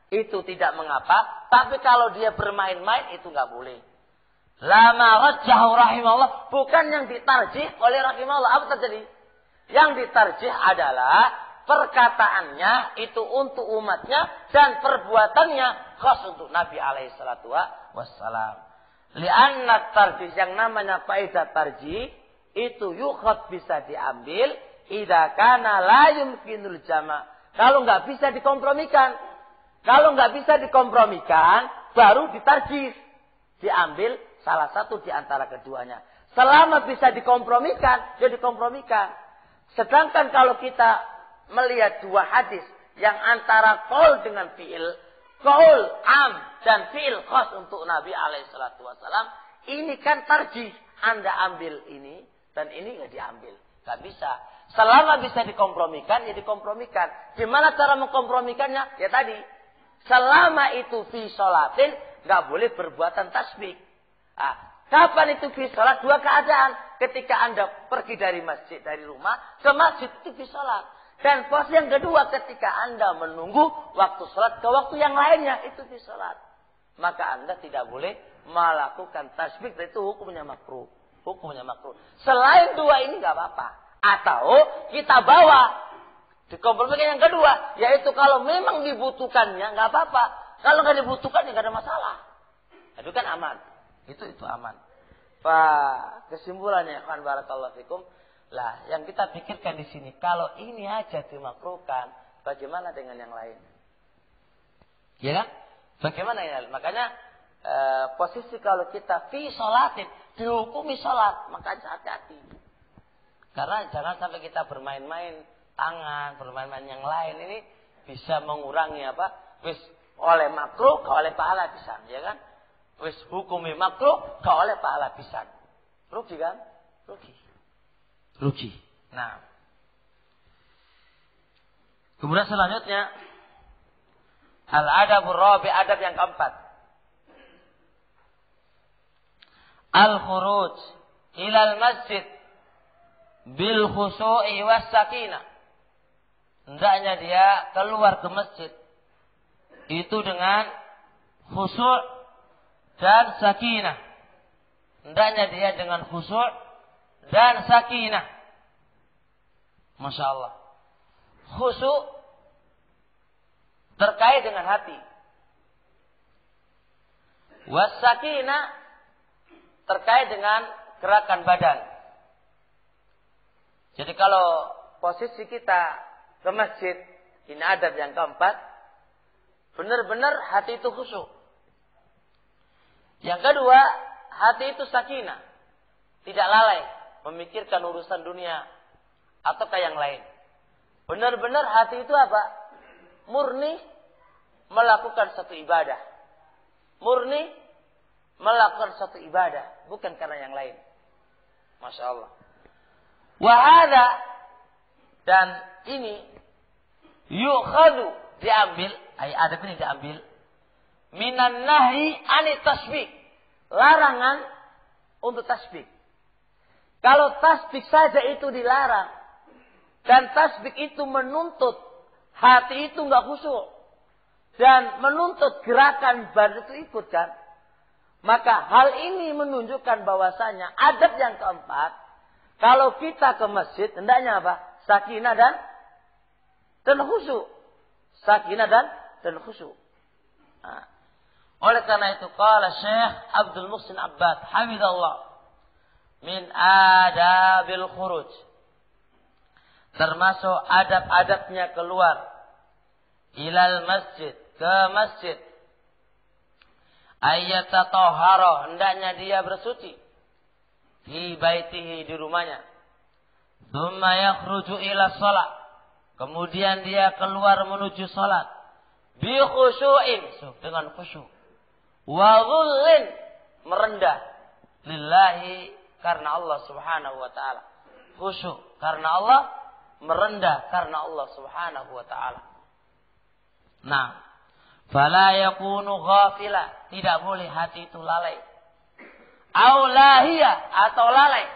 itu tidak mengapa. Tapi kalau dia bermain-main, itu nggak boleh. Lama rajjahu rahimahullah, bukan yang ditarjih oleh rahimahullah. Apa terjadi? Yang ditarjih adalah perkataannya itu untuk umatnya dan perbuatannya khas untuk Nabi alaihi salatu wassalam. Li'anna tarjih, yang namanya faedah tarjih itu yukhad, bisa diambil idza kana la yumkinul jama'. Kalau nggak bisa dikompromikan. Kalau nggak bisa dikompromikan, baru ditarjih. Diambil salah satu di antara keduanya. Selama bisa dikompromikan, ya dikompromikan. Sedangkan kalau kita melihat dua hadis yang antara qaul dengan fi'il, qaul am dan fi'il khas untuk Nabi alaihissalatu wassalam, ini kan tarjih. Anda ambil ini dan ini nggak diambil. Nggak bisa. Selama bisa dikompromikan, ya dikompromikan. Gimana cara mengkompromikannya? Ya tadi. Selama itu fi sholatin, nggak boleh berbuatan tasbih. Nah, kapan itu fi sholat? Dua keadaan. Ketika Anda pergi dari masjid, dari rumah ke masjid, itu fi sholat. Dan pos yang kedua, ketika Anda menunggu waktu sholat ke waktu yang lainnya, itu fi sholat. Maka Anda tidak boleh melakukan tasbih, itu hukumnya makruh. Hukumnya makruh. Selain dua ini nggak apa-apa. Atau kita bawa dikompromikan yang kedua, yaitu kalau memang dibutuhkannya nggak apa-apa. Kalau nggak dibutuhkan ya nggak ada masalah. Itu kan aman. Itu aman. Kesimpulannya, ikhwan barakallahu fikum, lah yang kita pikirkan di sini, kalau ini aja dimakruhkan, bagaimana dengan yang lain? Ya kan? Bagaimana yang lain? Makanya posisi kalau kita fi sholatin, dihukumi sholat, maka hati-hati. Karena jangan sampai kita bermain-main tangan, bermain-main yang lain, ini bisa mengurangi apa? Wis oleh makruh, gak oleh pahala pisan, ya kan? Wis hukumi makruh, gak oleh pahala pisan. Rugi kan? Rugi. Nah. Kemudian selanjutnya, al-adabur rabi', adab yang keempat. Al-khuruj ilal masjid bil khusu'i was sakinah. Hendaknya dia keluar ke masjid itu dengan khusu' dan sakinah. Hendaknya dia dengan khusu' dan sakinah. Masya Allah. Khusu' terkait dengan hati. Was sakinah terkait dengan gerakan badan. Jadi kalau posisi kita ke masjid, ini adab yang keempat, benar-benar hati itu khusyuk. Yang kedua, hati itu sakinah, tidak lalai memikirkan urusan dunia ataukah yang lain. Benar-benar hati itu apa? Murni melakukan satu ibadah. Murni melakukan satu ibadah, bukan karena yang lain. Masya Allah. Wahada, dan ini yukhadu, diambil, adab ini diambil minan nahi anit tasbih, larangan untuk tasbih. Kalau tasbih saja itu dilarang dan tasbih itu menuntut hati itu nggak khusyuk dan menuntut gerakan badan itu ikut kan, maka hal ini menunjukkan bahwasanya adab yang keempat, kalau kita ke masjid hendaknya apa? Sakinah dan khusyuk. Sakinah dan khusyuk. Nah, oleh karena itu qala Syekh Abdul Muhsin Abbad hafizallah, min adabil khuruj, termasuk adab-adabnya keluar ilal masjid, ke masjid, ayyatahara, hendaknya dia bersuci fi baitihi, di rumahnya, tsumma yakhruju ila shalah, kemudian dia keluar menuju salat, bi khusyu'in, dengan khusyuk, wa dhullin, merendah, lillahi, karena Allah subhanahu wa ta'ala, khusyuk karena Allah, merendah karena Allah subhanahu wa ta'ala. Nah, fala yakunu ghafila, tidak boleh hati itu lalai, au lahiyah, atau lalai,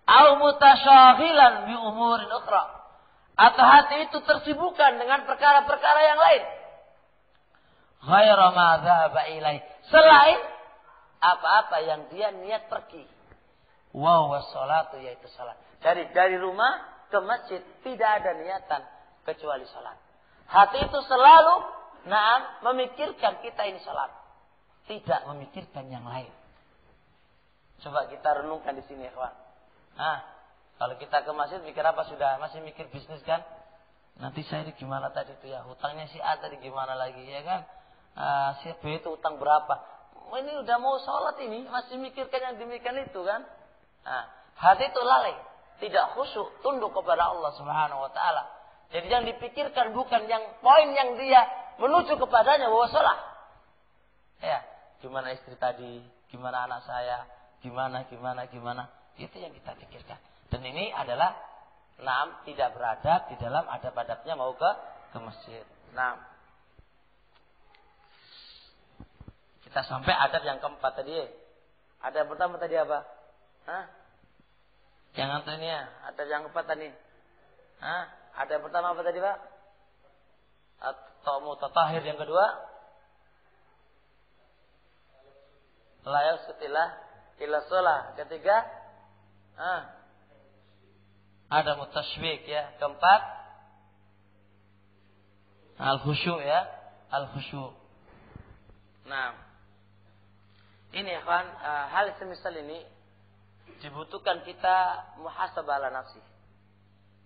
au mutasyaghilan bi umurin ukhra, Atau hati itu tersibukkan dengan perkara-perkara yang lain. Ghairu ma dzahaba ilaih. Selain apa-apa yang dia niat pergi. Wa huwa sholatu, yaitu salat. Dari rumah ke masjid tidak ada niatan kecuali salat. Hati itu selalu memikirkan kita ini salat. Tidak memikirkan yang lain. Coba kita renungkan di sini, kawan. Kalau kita ke masjid mikir apa sudah? Masih mikir bisnis kan? Nanti saya ini gimana tadi itu ya? Hutangnya si A tadi gimana lagi ya kan? Si B itu hutang berapa? Ini udah mau sholat ini masih mikirkan yang demikian itu kan? Hati itu lalai, tidak khusyuk, tunduk kepada Allah Subhanahu wa taala. Jadi yang dipikirkan bukan yang poin yang dia menuju kepadanya bahwa sholat. Ya, gimana istri tadi, gimana anak saya, gimana. Itu yang kita pikirkan. Dan ini adalah tidak beradab di dalam adab-adabnya mau ke masjid. Kita sampai adab yang keempat tadi. Adab pertama tadi apa? Yang antaranya adab yang keempat tadi. Adab pertama apa tadi, Pak? Atau mutatahhir yang kedua? La yasutilah ila shalah. Ketiga? Ada mutashwik ya. Keempat? Al-khusyu' ya. Al-khusyu'. Ini kan hal semisal ini dibutuhkan kita muhasabah ala nafsi.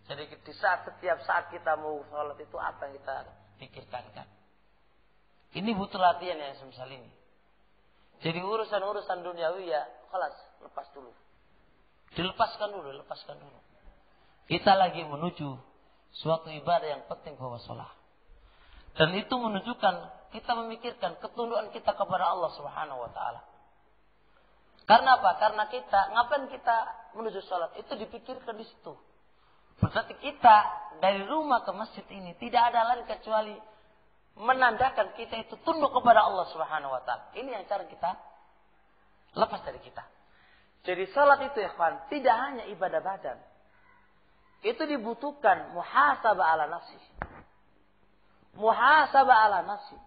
Jadi setiap saat kita mau sholat itu apa yang kita pikirkan kan? Ini butuh latihan yang semisal ini. Jadi urusan-urusan duniawi ya, kelas lepas dulu. Dilepaskan dulu. Kita lagi menuju suatu ibadah yang penting bahwa sholat. Dan itu menunjukkan kita memikirkan ketundukan kita kepada Allah Subhanahu wa taala. Karena apa? Karena ngapain kita menuju sholat? Itu dipikirkan di situ. Berarti kita dari rumah ke masjid ini tidak ada lain kecuali menandakan kita itu tunduk kepada Allah Subhanahu wa taala. Ini yang cara kita lepas dari kita. Jadi sholat itu ya kawan, tidak hanya ibadah badan. Itu dibutuhkan muhasabah ala nafsi. Muhasabah ala nafsi.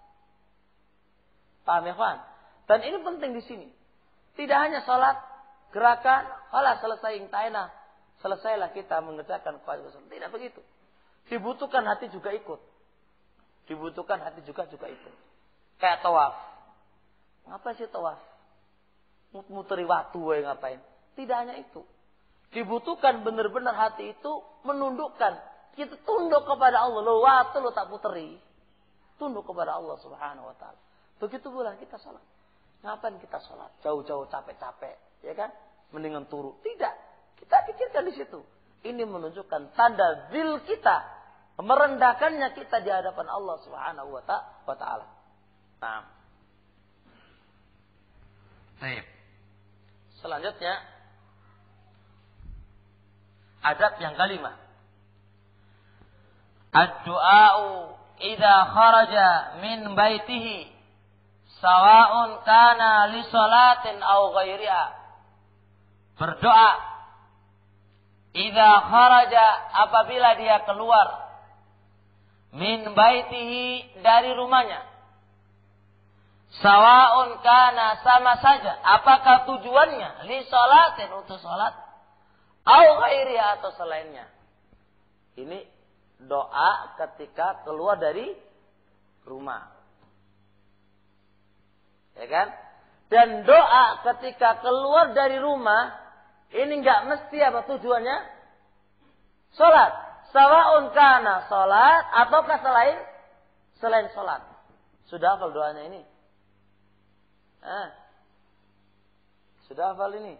Paham ya kawan? Dan ini penting di sini. Tidak hanya sholat, gerakan, selesai intaina. Selesailah kita mengerjakan kewajiban. Tidak begitu. Dibutuhkan hati juga ikut. Kayak tawaf. Ngapain sih tawaf? Muteri waktu ngapain? Tidak hanya itu. Dibutuhkan benar-benar hati itu menundukkan. Kita tunduk kepada Allah. Lo waktu lo tak puteri. Tunduk kepada Allah Subhanahu wa taala. Begitu pula kita sholat. Ngapain kita sholat? Jauh-jauh capek-capek. Ya kan? Mendingan turu. Tidak. Kita pikirkan di situ. Ini menunjukkan tanda zil kita. Merendahkannya kita di hadapan Allah Subhanahu wa ta'ala. Baik. Selanjutnya. Adab yang kelima. Ad-du'a'u idza kharaja min baitihi sawa'un kana li salatin aw ghairiha. Berdoa idza kharaja, apabila dia keluar min baitihi, dari rumahnya. Sawa'un kana, sama saja apakah tujuannya li salatin, untuk salat, aw ghairiha, atau selainnya. Ini doa ketika keluar dari rumah. Ya kan? Dan doa ketika keluar dari rumah ini enggak mesti apa tujuannya? Salat. Sawa'un kana salat ataukah selain salat. Sudah hafal doanya ini? Sudah hafal ini?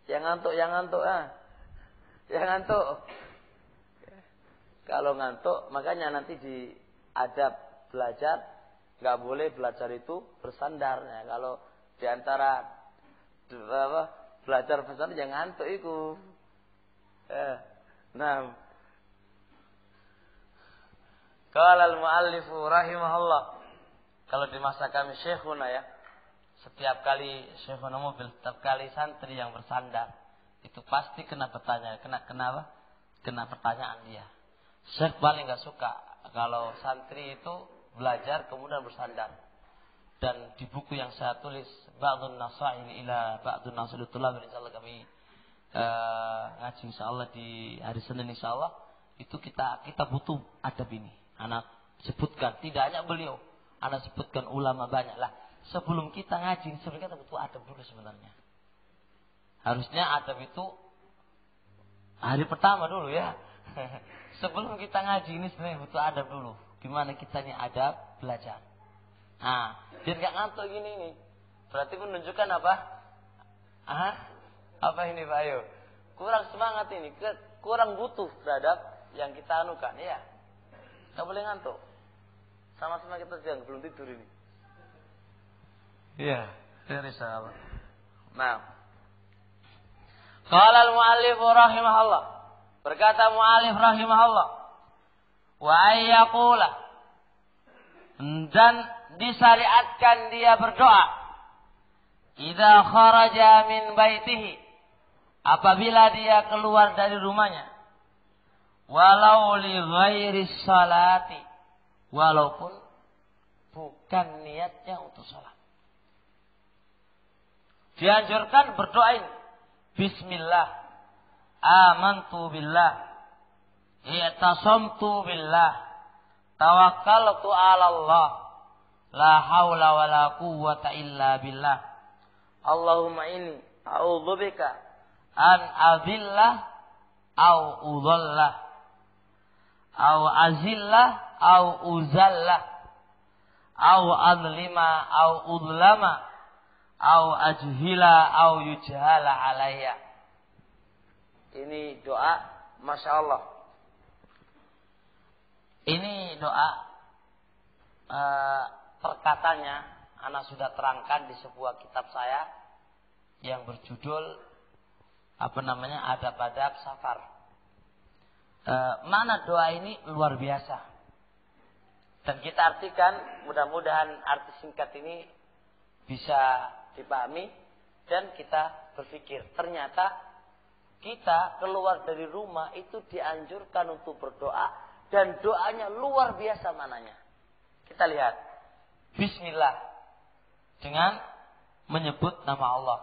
Yang ngantuk. Yang ngantuk. Kalau ngantuk, makanya nanti di adab belajar nggak boleh belajar itu bersandar. Ya, kalau diantara belajar bersandar jangan ngantuk itu. Qala al-muallifu rahimahullah. Kalau di masa kami syekhuna ya, setiap kali syekhuna mobil, setiap kali santri yang bersandar, itu pasti kena pertanyaan. Kenapa? Kena pertanyaan dia. Syekh paling nggak suka kalau santri itu belajar kemudian bersandar. Dan di buku yang saya tulis, Ba'dun Nasail ila Ba'dun Nasail Tulab, insyaallah kami ngaji insyaallah di hari Senin insyaallah, itu kita butuh adab ini. Anak sebutkan, tidak hanya beliau, anak sebutkan ulama banyak lah. Sebelum kita ngaji, sebenarnya kita butuh adab dulu sebenarnya. Harusnya adab itu hari pertama dulu ya. Sebelum kita ngaji ini sebenarnya butuh adab dulu. Gimana kita nih adab belajar. Nah, biar gak ngantuk gini nih. Berarti menunjukkan apa? Apa ini Pak Ayo? Kurang semangat ini, kurang butuh terhadap yang kita anukan ya. Gak boleh ngantuk. Sama-sama kita sedang belum tidur ini. Iya, insyaallah. Nah, qala al-mu'allif rahimahullah. Berkata mu'allif rahimahullah, wa ayyaqula, dan disyariatkan dia berdoa idza kharaja min baitihi, apabila dia keluar dari rumahnya, walau li ghairi salati, walaupun bukan niatnya untuk salat. Dianjurkan berdoa ini, bismillah, amantu billah, i'tasamtu billah, tawakkaltu 'ala Allah, la haula wala quwwata illa billah. Allahumma inni a'udzubika an adillah au udhallah au azillah au uzallah au adlima au udlama au ajhila au yujhala alayya. Ini doa, Masya Allah. Ini doa perkatanya anak sudah terangkan di sebuah kitab saya yang berjudul Adab-adab Safar. Mana doa ini luar biasa. Dan kita artikan, mudah-mudahan arti singkat ini bisa dipahami dan kita berpikir ternyata kita keluar dari rumah itu dianjurkan untuk berdoa dan doanya luar biasa mananya. Kita lihat. Bismillah. Dengan menyebut nama Allah.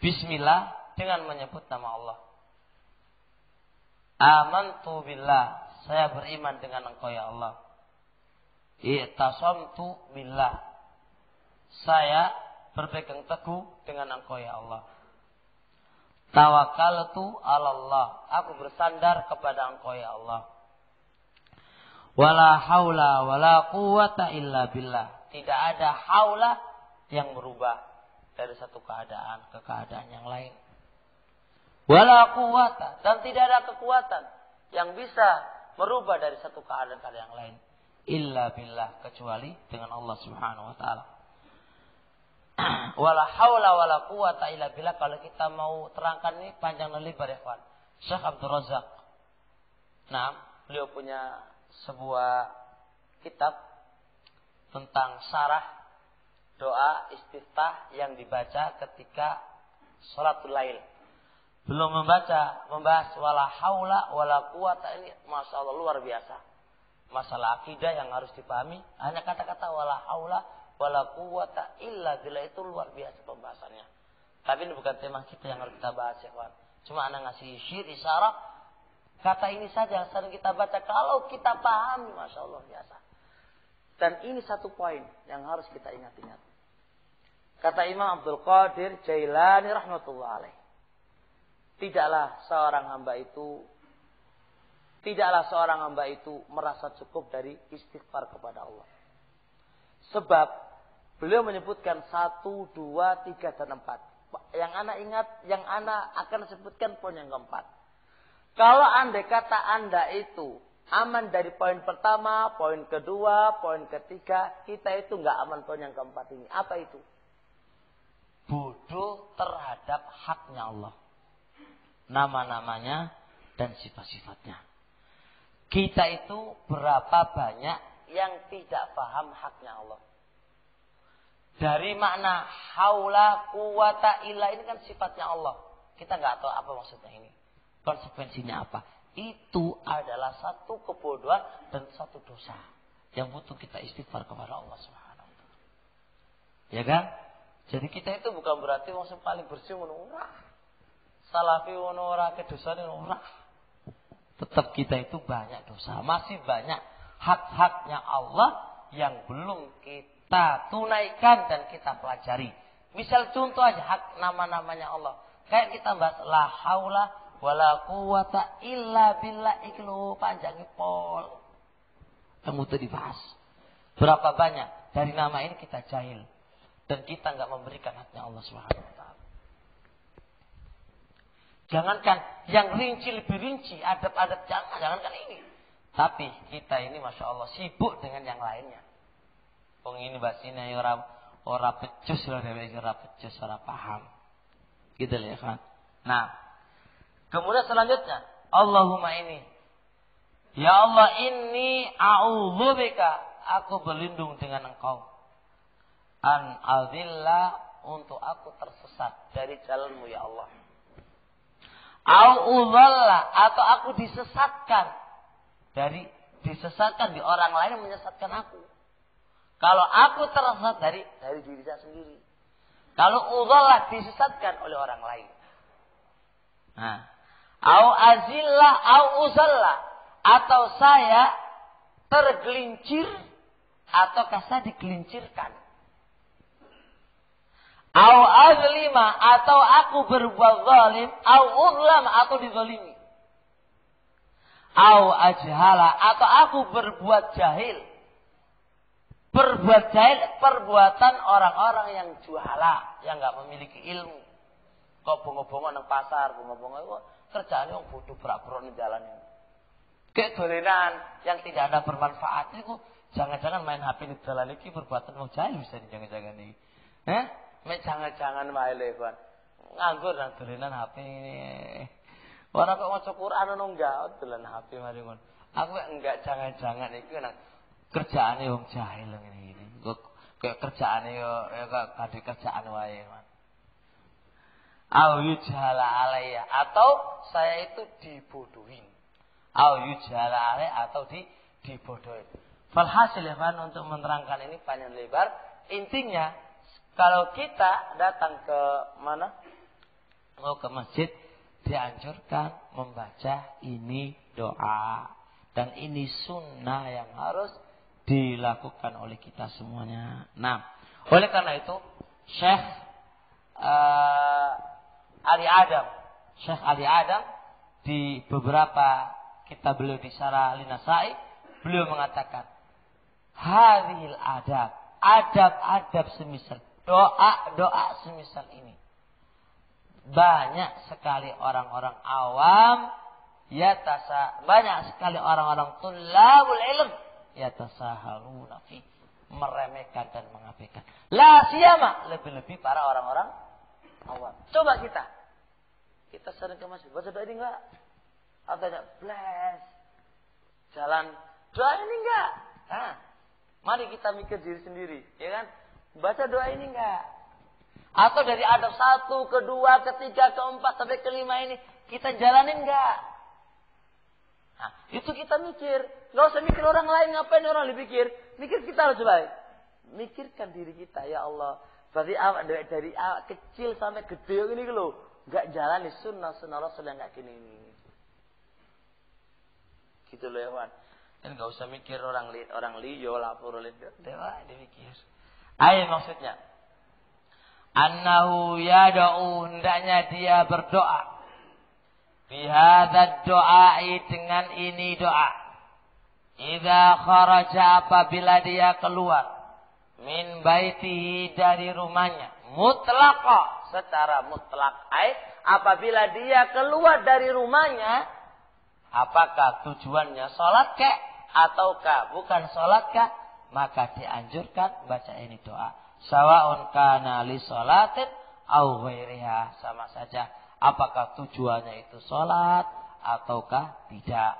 Bismillah dengan menyebut nama Allah. Amantu billah. Saya beriman dengan Engkau ya Allah. I'tasamtu billah. Saya berpegang teguh dengan Engkau ya Allah. Tawakkaltu 'ala Allah. Aku bersandar kepada Engkau ya Allah. Wala haula wala quwwata illa billah. Tidak ada haula yang merubah dari satu keadaan ke keadaan yang lain. Wala quwwata, dan tidak ada kekuatan yang bisa merubah dari satu keadaan ke yang lain. Illa billah, kecuali dengan Allah Subhanahu wa taala. Wala haula wala quwwata illa billah. Kalau kita mau terangkan ini panjang dan lebar ya kawan. Syekh Abdul Razak. Nah, beliau punya sebuah kitab tentang syarah doa istiftah yang dibaca ketika sholatul lail. Belum membahas wala haula wala quwwata, ini Masya Allah luar biasa. Masalah akidah yang harus dipahami, hanya kata-kata wala haula wala quwwata illa billah itu luar biasa pembahasannya. Tapi ini bukan tema kita yang harus kita bahas ya kawan. Cuma anak ngasih isyarat. Kata ini saja yang sering kita baca. Kalau kita pahami, Masya Allah biasa. Dan ini satu poin yang harus kita ingat-ingat. Kata Imam Abdul Qadir Jailani rahmatullah alaih. Tidaklah seorang hamba itu merasa cukup dari istighfar kepada Allah. Sebab beliau menyebutkan 1, 2, 3, dan 4. Yang anak ingat, yang anak akan sebutkan poin yang keempat. Kalau andai kata Anda itu aman dari poin pertama, poin kedua, poin ketiga, kita itu nggak aman poin yang keempat ini. Apa itu? Bodoh terhadap haknya Allah. Nama-namanya dan sifat-sifatnya. Kita itu berapa banyak yang tidak paham haknya Allah. Dari makna haula quwata illa ini kan sifatnya Allah. Kita nggak tahu apa maksudnya ini. Konsekuensinya apa? Itu adalah satu kebodohan dan satu dosa yang butuh kita istighfar kepada Allah Subhanahu wa taala. Ya kan? Jadi kita itu bukan berarti wong sing paling bersih ngono ora. Salafi ngono ora kedosane ora. Tetap kita itu banyak dosa, masih banyak hak-haknya Allah yang belum kita tunaikan dan kita pelajari. Misal contoh aja hak nama-namanya Allah. Kayak kita bahas la haula wala quwata illa billah iklu panjangi pol. Kamu tuh dibahas. Berapa banyak dari nama ini kita jahil dan kita enggak memberikan haknya Allah Subhanahu wa taala. Jangankan yang rinci lebih rinci, adab-adab jangankan ini. Tapi kita ini Masya Allah sibuk dengan yang lainnya. Wong ini bahasanya ora becus loh, ora becus, ora paham. Gitu ya kan. Nah, kemudian selanjutnya, Allahumma ini. Ya Allah, inni a'udzubika, aku berlindung dengan Engkau. An adzilla, untuk aku tersesat dari jalanmu ya Allah. A'udzalla, atau aku disesatkan di orang lain yang menyesatkan aku. Kalau aku tersesat dari diri saya sendiri. Kalau udzallah disesatkan oleh orang lain. Nah, au azilla au uzalla, atau saya tergelincir ataukah saya digelincirkan. Au azlima, atau aku berbuat zalim, au udlam, atau dizalimi. Au ajhala, atau aku berbuat jahil. Berbuat jahil, perbuatan orang-orang yang juhala, yang enggak memiliki ilmu. Kok bongo-bongo nang pasar, bongo-bongo kok kerjaane wong bodoh brak-brak ning jalan. Kayak dolenan yang tidak ada bermanfaat. Iku jangan-jangan main HP di jalan iki perbuatan wong jahil bisa jangan-jangan iki. Mek jangan-jangan wae le, Kon. Nganggur nang dolenan HP ini. Ora kok maca Quran ono enggak dolan HP mari ngono. Aku enggak jangan-jangan iki nang kerjaane wong jahil ngene iki. Kayak kerjaane yo kadhe kerjaan wae, Man. Au yujhala alayya, atau saya itu dibodohin. Au yujhala alayya, atau dibodohin. Falhasil ya kan, untuk menerangkan ini panjang lebar. Intinya kalau kita datang ke mana? Mau ke masjid, dianjurkan membaca ini doa. Dan ini sunnah yang harus dilakukan oleh kita semuanya. Nah, oleh karena itu Syekh Ali Adam di beberapa kitab beliau di Syarah Linasai, beliau mengatakan hadhil adab semisal doa semisal ini banyak sekali orang-orang awam banyak sekali orang-orang tulabul ilm yatasahaluna fi, meremehkan dan mengabaikan. La siyama, lebih-lebih para orang-orang awam. Coba kita sering ke masjid, baca doa ini enggak? Atau enggak? Bless. Jalan doa ini enggak? Nah, mari kita mikir diri sendiri, ya kan? Baca doa ini enggak? Atau dari adab 1, kedua, ketiga, keempat sampai kelima ini kita jalanin enggak? Nah, itu kita mikir. Enggak usah mikir orang lain, ngapain orang dipikir? Mikir kita loh coba. Mikirkan diri kita, ya Allah. Berarti dari kecil sampai gede ini loh, enggak jalani sunnah Rasul yang enggak gini ini. Gitu loh ya, Wan. Dan enggak usah mikir orang liyo lapor oleh dewa dipikir. Ayo maksudnya. Annahu yad'u, hendaknya dia berdoa. Bihadzal doai, dengan ini doa. Idza kharaja, apabila dia keluar. Min baitihi, dari rumahnya. Mutlaqa, secara mutlak. Apabila dia keluar dari rumahnya. Apakah tujuannya sholat kek? Ataukah bukan sholat kek? Maka dianjurkan baca ini doa. Sawa'un kana li sholatin au ghairiha, sama saja apakah tujuannya itu sholat ataukah tidak.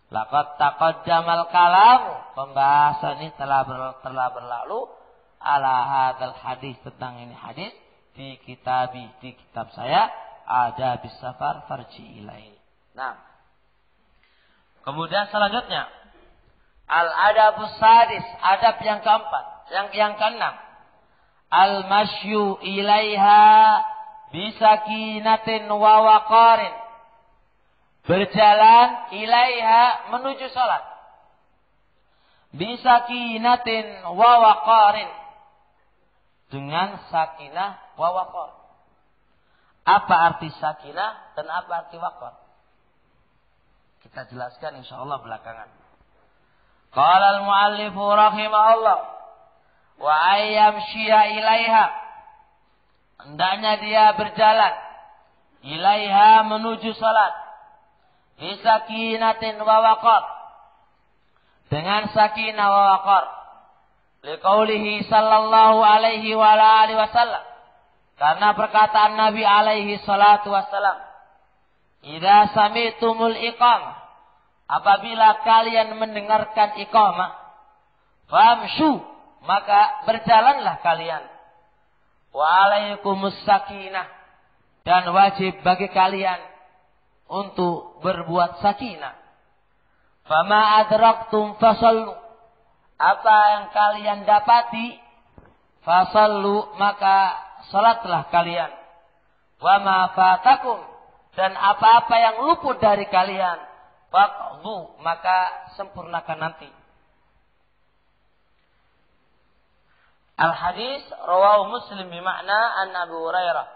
Laqad taqaddamal kalamu, pembahasan ini telah berlalu ala hadzal hadis, tentang ini hadis di kitab saya ada bisafar farji ilaihi. Nah, Kemudian selanjutnya al-adabus sadis, adab yang keempat, yang keenam. Al-masyu ilaiha bisakinatin wa waqarin. Berjalan ilaiha menuju salat. Bisakinatin wa waqarin. Dengan sakinah wa waqar. Apa arti sakinah dan apa arti waqar? Kita jelaskan insyaallah belakangan. Qala al-muallifu rahimahullah wa ayyamshiya ilaiha. Hendaknya dia berjalan ilaiha menuju salat. Bisakinatin wa waqar. Dengan sakinah wa waqar. Liqaulihi sallallahu alaihi wa alihi wasallam. Karena perkataan Nabi alaihi salatu wasallam. Idza sami'tumul iqamah. Apabila kalian mendengarkan iqamah. Famshu. Maka berjalanlah kalian. Wa alaikumus sakinah. Dan wajib bagi kalian. Untuk berbuat sakinah. Fama adraktum fasallu. Apa yang kalian dapati, fasallu, maka salatlah kalian. Wa ma fatakum, dan apa-apa yang luput dari kalian, faqdu, maka sempurnakan nanti. Al-hadis rawahu Muslim bimakna an Abu Hurairah.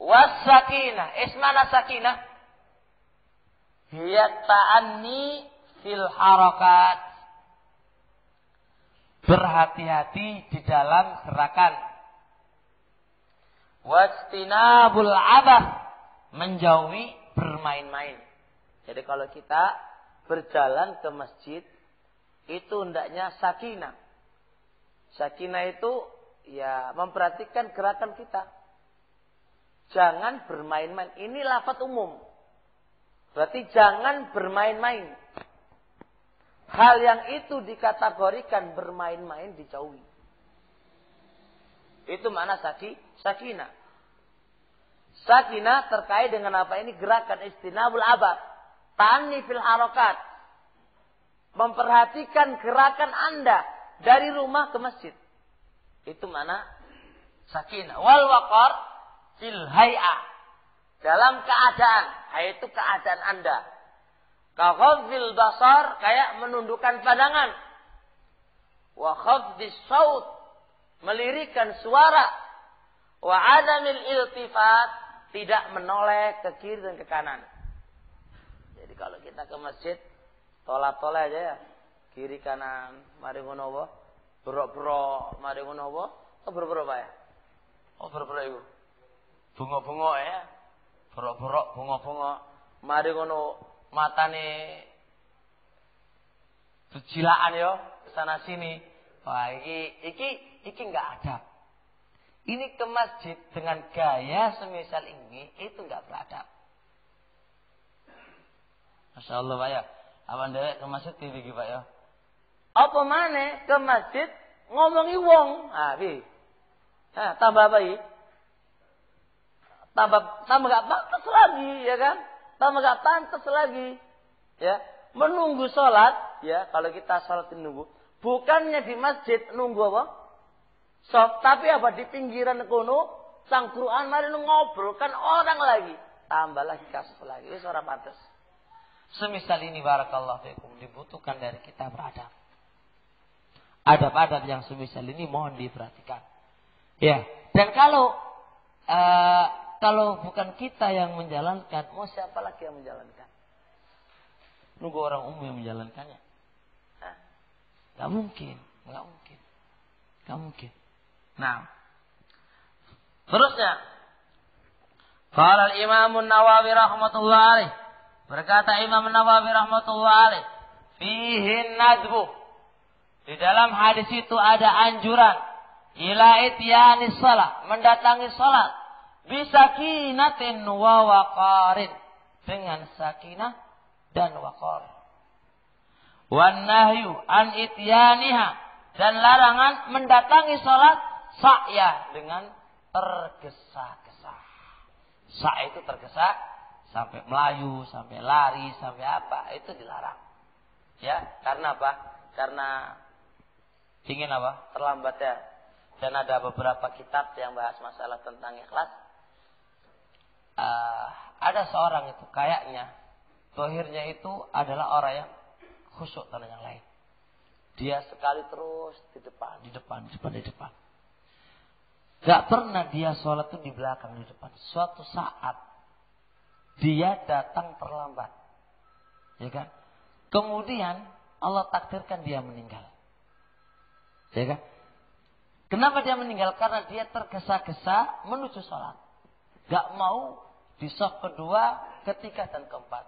Was-sakinah, ismana sakinah? Hiya ta'anni fil harakat. Berhati-hati di dalam gerakan. Wastinabul abath, menjauhi bermain-main. Jadi kalau kita berjalan ke masjid, itu hendaknya sakinah. Sakinah itu ya memperhatikan gerakan kita. Jangan bermain-main. Ini lafaz umum. Berarti jangan bermain-main. Hal yang itu dikategorikan bermain-main dijauhi. Itu makna sakinah. Sakinah terkait dengan apa ini? Gerakan istinabul abad. Ta'anni fil harakat. Memperhatikan gerakan Anda dari rumah ke masjid. Itu makna sakinah. Wal waqar fil hay'ah. Dalam keadaan. Yaitu keadaan Anda. Kaghafil basar, kayak menundukkan pandangan. Wa khafdis saut, melirikan suara. Wa adamil iltifat, tidak menoleh ke kiri dan ke kanan. Jadi kalau kita ke masjid, tolak-tolak aja ya. Kiri kanan, mari ngono wa. Berok-berok, mari ngono wa. Oh berok-berok Pak ya? Oh berok-berok itu. Bengok-bengok ya. Berok-berok, bengok-bengok. Mari ngono matane bejilaan yo sana sini. Wah, iki enggak ada. Ini ke masjid dengan gaya semisal ini itu enggak beradab. Masyaallah Pak ya. Awan dhewek ke masjid iki Pak ya. Apa maneh ke masjid ngomongi wong. Ah, piye? Tambah apa iki? Tambah enggak pantas lagi ya kan? Tambah gak pantas lagi. Ya, menunggu sholat. Ya, kalau kita sholat nunggu. Bukannya di masjid nunggu apa? Sholat, tapi apa? Di pinggiran kono. Cangkruan mari ngobrol. Kan orang lagi. Tambah lagi kasus lagi. Ini suara pantas. Semisal ini barakallahu fikum. Dibutuhkan dari kita beradab. Adab-adab yang semisal ini mohon diperhatikan. Ya. Dan kalau bukan kita yang menjalankan, mau siapa lagi yang menjalankan? Nunggu orang umum yang menjalankannya. Gak mungkin. Nah, terusnya, qala al-Imam an-Nawawi rahmatullah alaih. Berkata Imam Nawawi rahmatullah alaih, fihi nadbu. Di dalam hadis itu ada anjuran ila ityanis shalah, mendatangi salat. Bisakinatin wa waqarin, dengan sakinah dan waqar. Wan nahyu an ityaniha, dan larangan mendatangi salat sa'ya, dengan tergesa-gesa. Sa' itu tergesa, sampai melayu, sampai lari, sampai apa, itu dilarang. Ya, karena apa? Karena ingin apa? Terlambat ya. Dan ada beberapa kitab yang bahas masalah tentang ikhlas. Ada seorang itu kayaknya zahirnya itu adalah orang yang khusyuk dan yang lain. Dia sekali terus di depan. Gak pernah dia sholat itu di belakang, di depan. Suatu saat dia datang terlambat, ya kan? Kemudian Allah takdirkan dia meninggal, ya kan? Kenapa dia meninggal? Karena dia tergesa-gesa menuju sholat, gak mau di shaf kedua, ketiga dan keempat.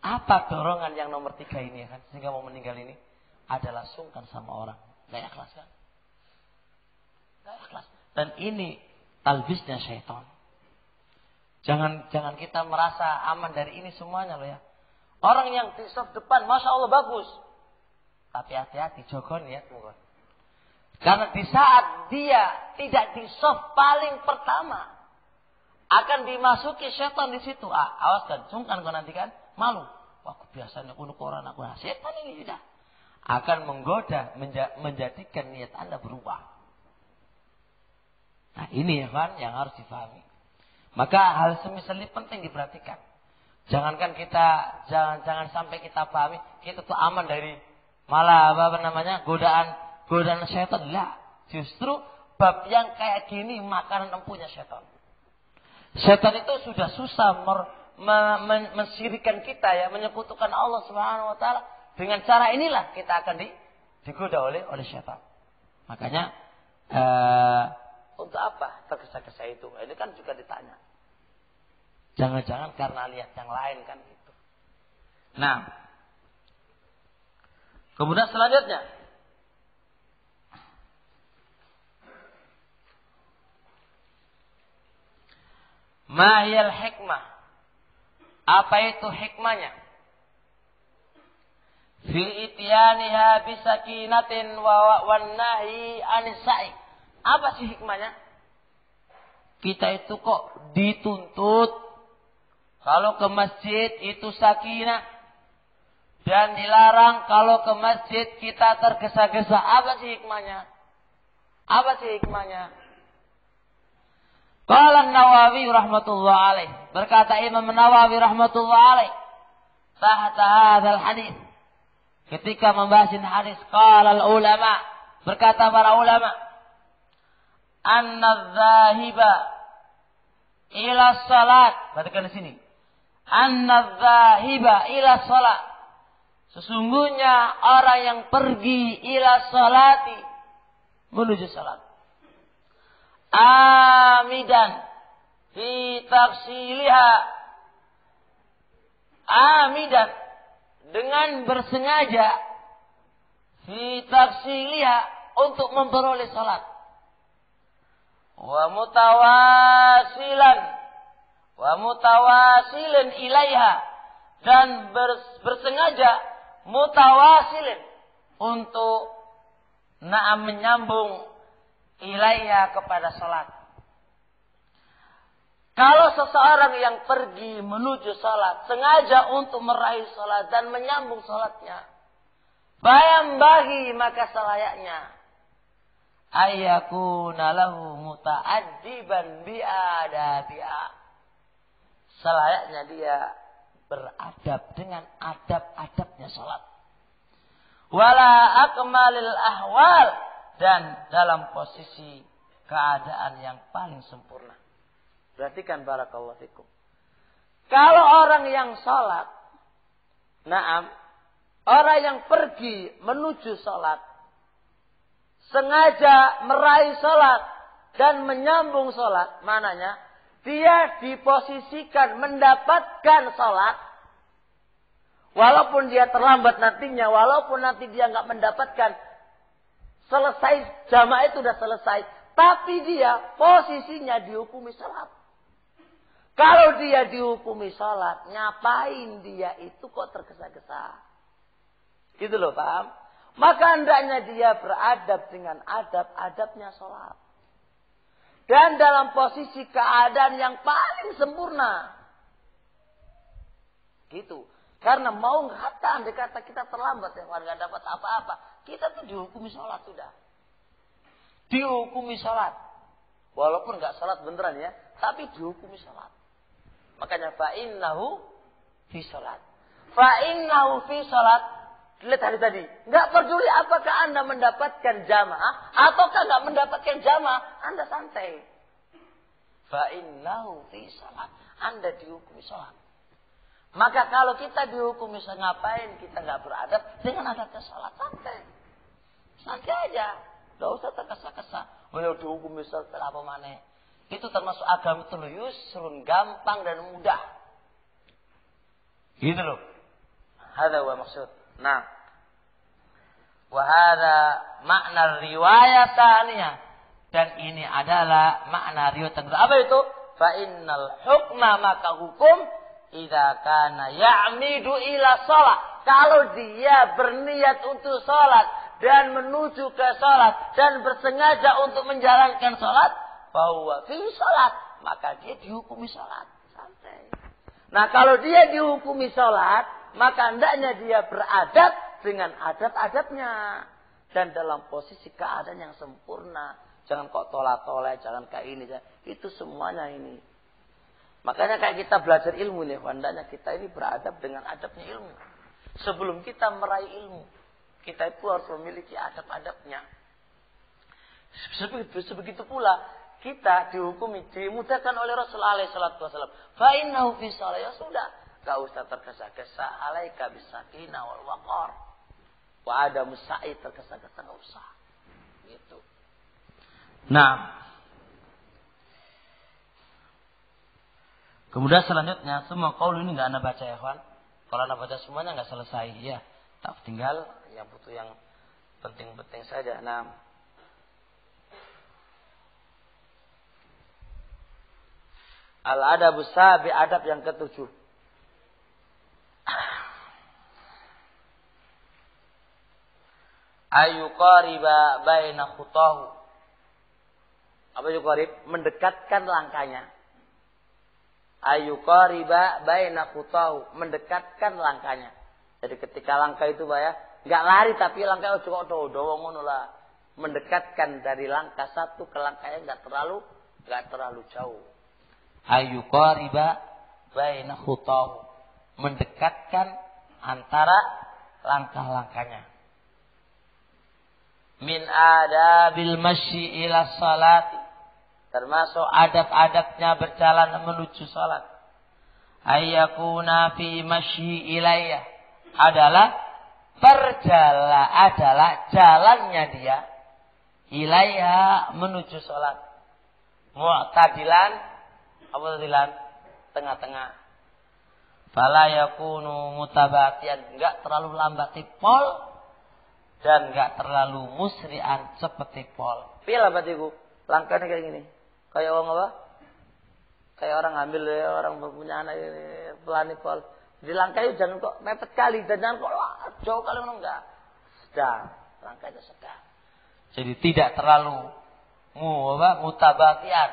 Apa dorongan yang nomor 3 ini ya kan? Sehingga mau meninggal ini adalah sungkan sama orang. Gak ikhlas kan? Gak ikhlas. Dan ini talbisnya syaitan. Jangan kita merasa aman dari ini semuanya loh ya. Orang yang di shaf depan, Masya Allah bagus. Tapi hati-hati, jaga niat. Karena di saat dia tidak di shaf paling pertama, akan dimasuki syaitan di situ. Awas kan, sungkan kau nanti kan, malu. Wah, biasanya kuno koran aku. Syaitan ini sudah akan menggoda, menjadikan niat Anda berubah. Nah, ini ya kan yang harus difahami. Maka hal semisal ini penting diperhatikan. Jangan sampai kita pahami kita tuh aman dari malah godaan syaitan. Lah, justru bab yang kayak gini makanan empuknya syaitan. Syaitan itu sudah susah mensyirikan kita ya, menyekutukan Allah Subhanahu wa taala. Dengan cara inilah kita akan digoda oleh syaitan. Makanya untuk apa tergesa-gesa itu? Ini kan juga ditanya. Jangan-jangan karena lihat yang lain kan gitu. Nah, kemudian selanjutnya mahiyal hikmah. Apa itu hikmahnya? Fi ityaniha bisakinatin wa nahi anisai. Apa sih hikmahnya? Kita itu kok dituntut kalau ke masjid itu sakinah dan dilarang kalau ke masjid kita tergesa-gesa. Apa sih hikmahnya? Qala An-Nawawi rahmatullah alaih. Berkata Imam Nawawi rahmatullah alaih. Tahta hadzal hadis. Ketika membahas hadis, qala al-ulama. Berkata para ulama. Anna adh-dhahiba ila salat. Perhatikan di sini. Anna adh-dhahiba ila salat. Sesungguhnya orang yang pergi ila salati. Menuju salat. Amidan fi tafsiliha, amidan dengan bersengaja fi tafsiliha untuk memperoleh salat, wa mutawasilan ilaiha dan bersengaja mutawasilan untuk menyambung ilaiha kepada salat. Kalau seseorang yang pergi menuju salat sengaja untuk meraih salat dan menyambung salatnya, bayam bagi maka selayaknya ayyakuna lahu muta'addiban bi'adabiha. Selayaknya dia beradab dengan adab-adabnya salat. Wala akmalil ahwal, dan dalam posisi keadaan yang paling sempurna. Perhatikan barakallahu fikum. Kalau orang yang salat, orang yang pergi menuju salat, sengaja meraih salat dan menyambung salat, mananya dia diposisikan mendapatkan salat, walaupun dia terlambat nantinya, walaupun nanti dia nggak mendapatkan. Selesai, jamaah itu sudah selesai. Tapi dia posisinya dihukumi salat. Kalau dia dihukumi salat, ngapain dia itu kok tergesa-gesa? Gitu loh, paham? Maka hendaknya dia beradab dengan adab-adabnya salat. Dan dalam posisi keadaan yang paling sempurna. Gitu. Karena mau kata andai kata kita terlambat ya, nggak dapat apa-apa, kita tuh dihukumi sholat sudah. Dihukumi sholat. Walaupun nggak sholat beneran ya, tapi dihukumi sholat. Makanya fa'innahu fi sholat. Fa'innahu fi sholat. Lihat hari tadi. Nggak peduli apakah Anda mendapatkan jamaah ataukah nggak mendapatkan jamaah, Anda santai. Fa'innahu fi sholat. Anda dihukumi sholat. Maka kalau kita dihukumi sholat, ngapain kita nggak beradab dengan adabnya sholat? Santai. Santai aja. Nggak usah terkesa-kesa. Oh ya dihukumi sholat apa mana? Itu termasuk agama itu yusrun, gampang dan mudah. Gitu loh. Hada wa maksud. Nah. Wa hada makna riwayat tsaniyah. Dan ini adalah makna riwayat kedua. Apa itu? Fa innal hukma, maka hukum idza kana ya'midu ila shalah. Kalau dia berniat untuk salat dan menuju ke salat dan bersengaja untuk menjalankan salat, bahwa fi salat, maka dia dihukumi salat. Santai. Nah, kalau dia dihukumi salat, maka hendaknya dia beradab dengan adab-adabnya dan dalam posisi keadaan yang sempurna. Jangan kok tola-tola, jangan kayak ini. Itu semuanya ini. Makanya kayak kita belajar ilmu nih, hendaknya kita ini beradab dengan adabnya ilmu. Sebelum kita meraih ilmu, kita itu harus memiliki adab-adabnya. Sebegitu pula kita dihukumi, dimudahkan oleh Rasulullah SAW. Fa innahu fi shalah, ya sudah, gak usah tergesa-gesa. Alaika bisakinah wal waqar. Wa ada musa'i, tergesa-gesa gak usah. Gitu. Nah, kemudian selanjutnya semua qaul ini nggak anda baca ya kawan. Kalau anda baca semuanya nggak selesai ya. Tak tinggal yang butuh yang penting-penting saja. Nah, al-adabus sabi, adab yang ketujuh. Ayuqariba baina khutahu. Apa yuqarib? Mendekatkan langkahnya. Ayuqariba baina khutahu, mendekatkan langkahnya. Jadi ketika langkah itu Pak ya, enggak lari tapi langkah juga dowo ngono lah. Mendekatkan dari langkah satu ke langkah yang enggak terlalu jauh. Ayuqariba baina khutahu, mendekatkan antara langkah-langkahnya. Min adabil masyi ila salati, termasuk adab-adabnya berjalan menuju salat. Ayyakuna fi masyi ilayya, adalah jalannya dia ilayya menuju salat. Mu'tadilan, apa tadilan? Tengah-tengah. Fala yakunu mutabatian, enggak terlalu lambat tipol dan enggak terlalu musri'an seperti pol. Piye lambat iku? Langkahnya kayak gini. Kayak orang apa? Kayak orang hamil ya, orang punya anak ini pelani pol. Jadi langkahnya jangan kok mepet kali dan jangan kok jauh kali enggak. Sedang, langkahnya sedang. Jadi tidak terlalu mutabatian.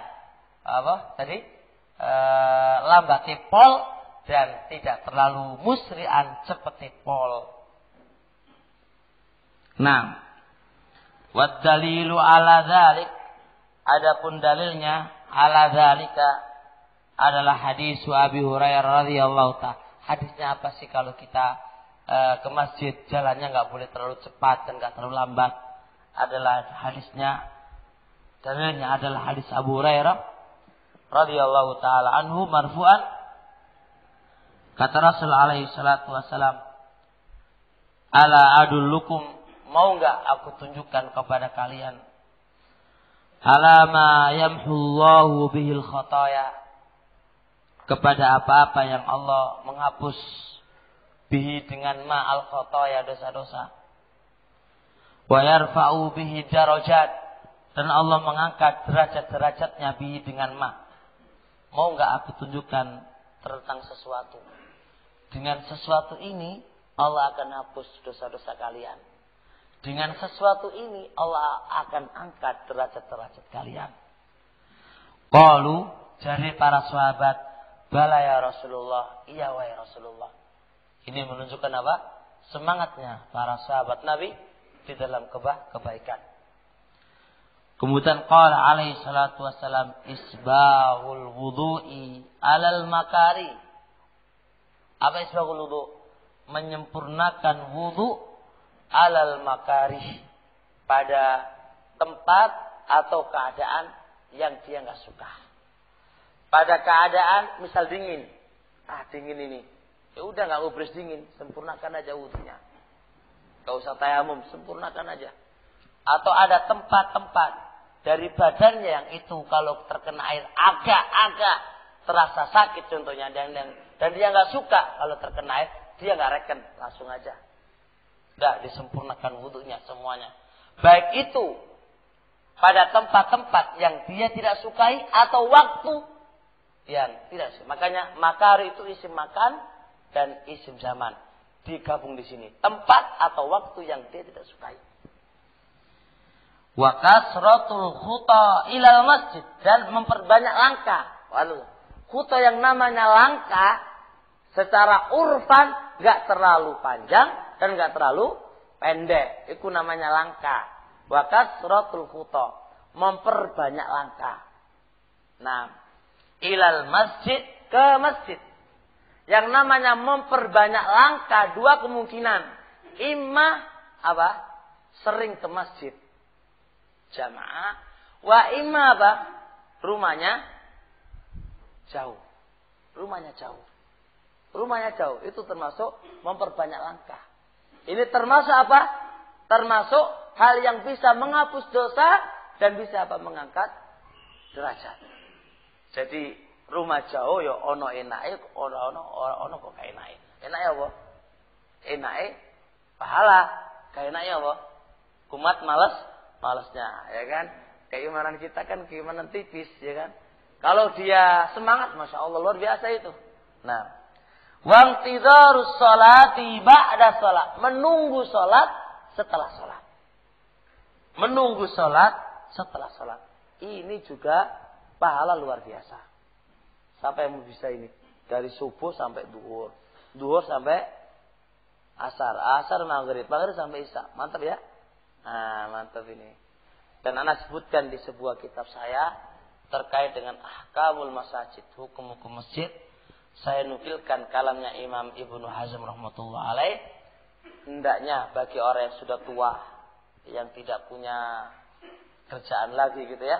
Apa tadi? Lambat pol dan tidak terlalu musri'an seperti pol. Nah, wad dalilu ala dzalik, adapun dalilnya ala dzalika adalah hadis Abi Hurairah radhiyallahu ta'ala. Hadisnya apa sih kalau kita ke masjid jalannya enggak boleh terlalu cepat dan enggak terlalu lambat? Adalah hadisnya, dalilnya adalah hadis Abu Hurairah radhiyallahu ta'ala anhu marfu'an. Kata Rasul alaihi salatu wasalam, ala adullukum, mau enggak aku tunjukkan kepada kalian alama yamhullahu bihil khataya, kepada apa-apa yang Allah menghapus bihi dengan ma'al khataya, dosa-dosa, wa yarfa'u bihi darajat, dan Allah mengangkat derajat-derajatnya bihi dengan ma. Mau enggak aku tunjukkan tentang sesuatu, dengan sesuatu ini Allah akan hapus dosa-dosa kalian. Dengan sesuatu ini Allah akan angkat derajat-derajat kalian. Qalu, dari para sahabat, bala ya Rasulullah, iya wahai Rasulullah. Ini menunjukkan apa? Semangatnya para sahabat Nabi di dalam kebaikan. Kemudian qala alaihi salatu wassalam isbahul wudu'i alal makari. Apa isbahul wudu'? Menyempurnakan wudu alal makari, pada tempat atau keadaan yang dia enggak suka. Pada keadaan misal dingin. Dingin ini. Ya udah enggak ubris dingin, sempurnakan aja wudunya. Enggak usah tayamum, sempurnakan aja. Atau ada tempat-tempat dari badannya yang itu kalau terkena air agak-agak terasa sakit contohnya, dan dia nggak suka kalau terkena air, dia nggak reken, langsung aja udah disempurnakan wudunya semuanya, baik itu pada tempat-tempat yang dia tidak sukai atau waktu yang tidak sukai. Makanya makari itu isim makan dan isim zaman digabung di sini, tempat atau waktu yang dia tidak sukai. Wa kasratul khuta ilal masjid, dan memperbanyak langkah. Khuta yang namanya langkah secara urfan enggak terlalu panjang dan enggak terlalu pendek. Itu namanya langkah. Wa kasratul khuta, memperbanyak langkah. Nah, ilal masjid, ke masjid. Yang namanya memperbanyak langkah dua kemungkinan. Imma apa? Sering ke masjid jamaah, wa imma apa? Rumahnya jauh. Rumahnya jauh. Itu termasuk memperbanyak langkah. Ini termasuk apa? Termasuk hal yang bisa menghapus dosa dan bisa apa? Mengangkat derajat. Jadi rumah jauh ya ono enake, ono kok gak enake. Enake apa? Enake pahala. Gak enake apa? Kumat malasnya, ya kan? Keimanan kita kan keimanan tipis, ya kan? Kalau dia semangat, masya Allah luar biasa itu. Nah, wangtidharus sholati ba'da sholat, menunggu sholat setelah sholat. Menunggu sholat setelah sholat. Ini juga pahala luar biasa. Siapa yang bisa ini? Dari subuh sampai duhur, duhur sampai asar maghrib sampai isya. Mantap ya? Nah, mantap ini. Dan ana sebutkan di sebuah kitab saya terkait dengan ahkamul masajid, hukum-hukum masjid. Saya nukilkan kalamnya Imam Ibnu Hazm rahmatullah alaih. Hendaknya bagi orang yang sudah tua, yang tidak punya kerjaan lagi gitu ya,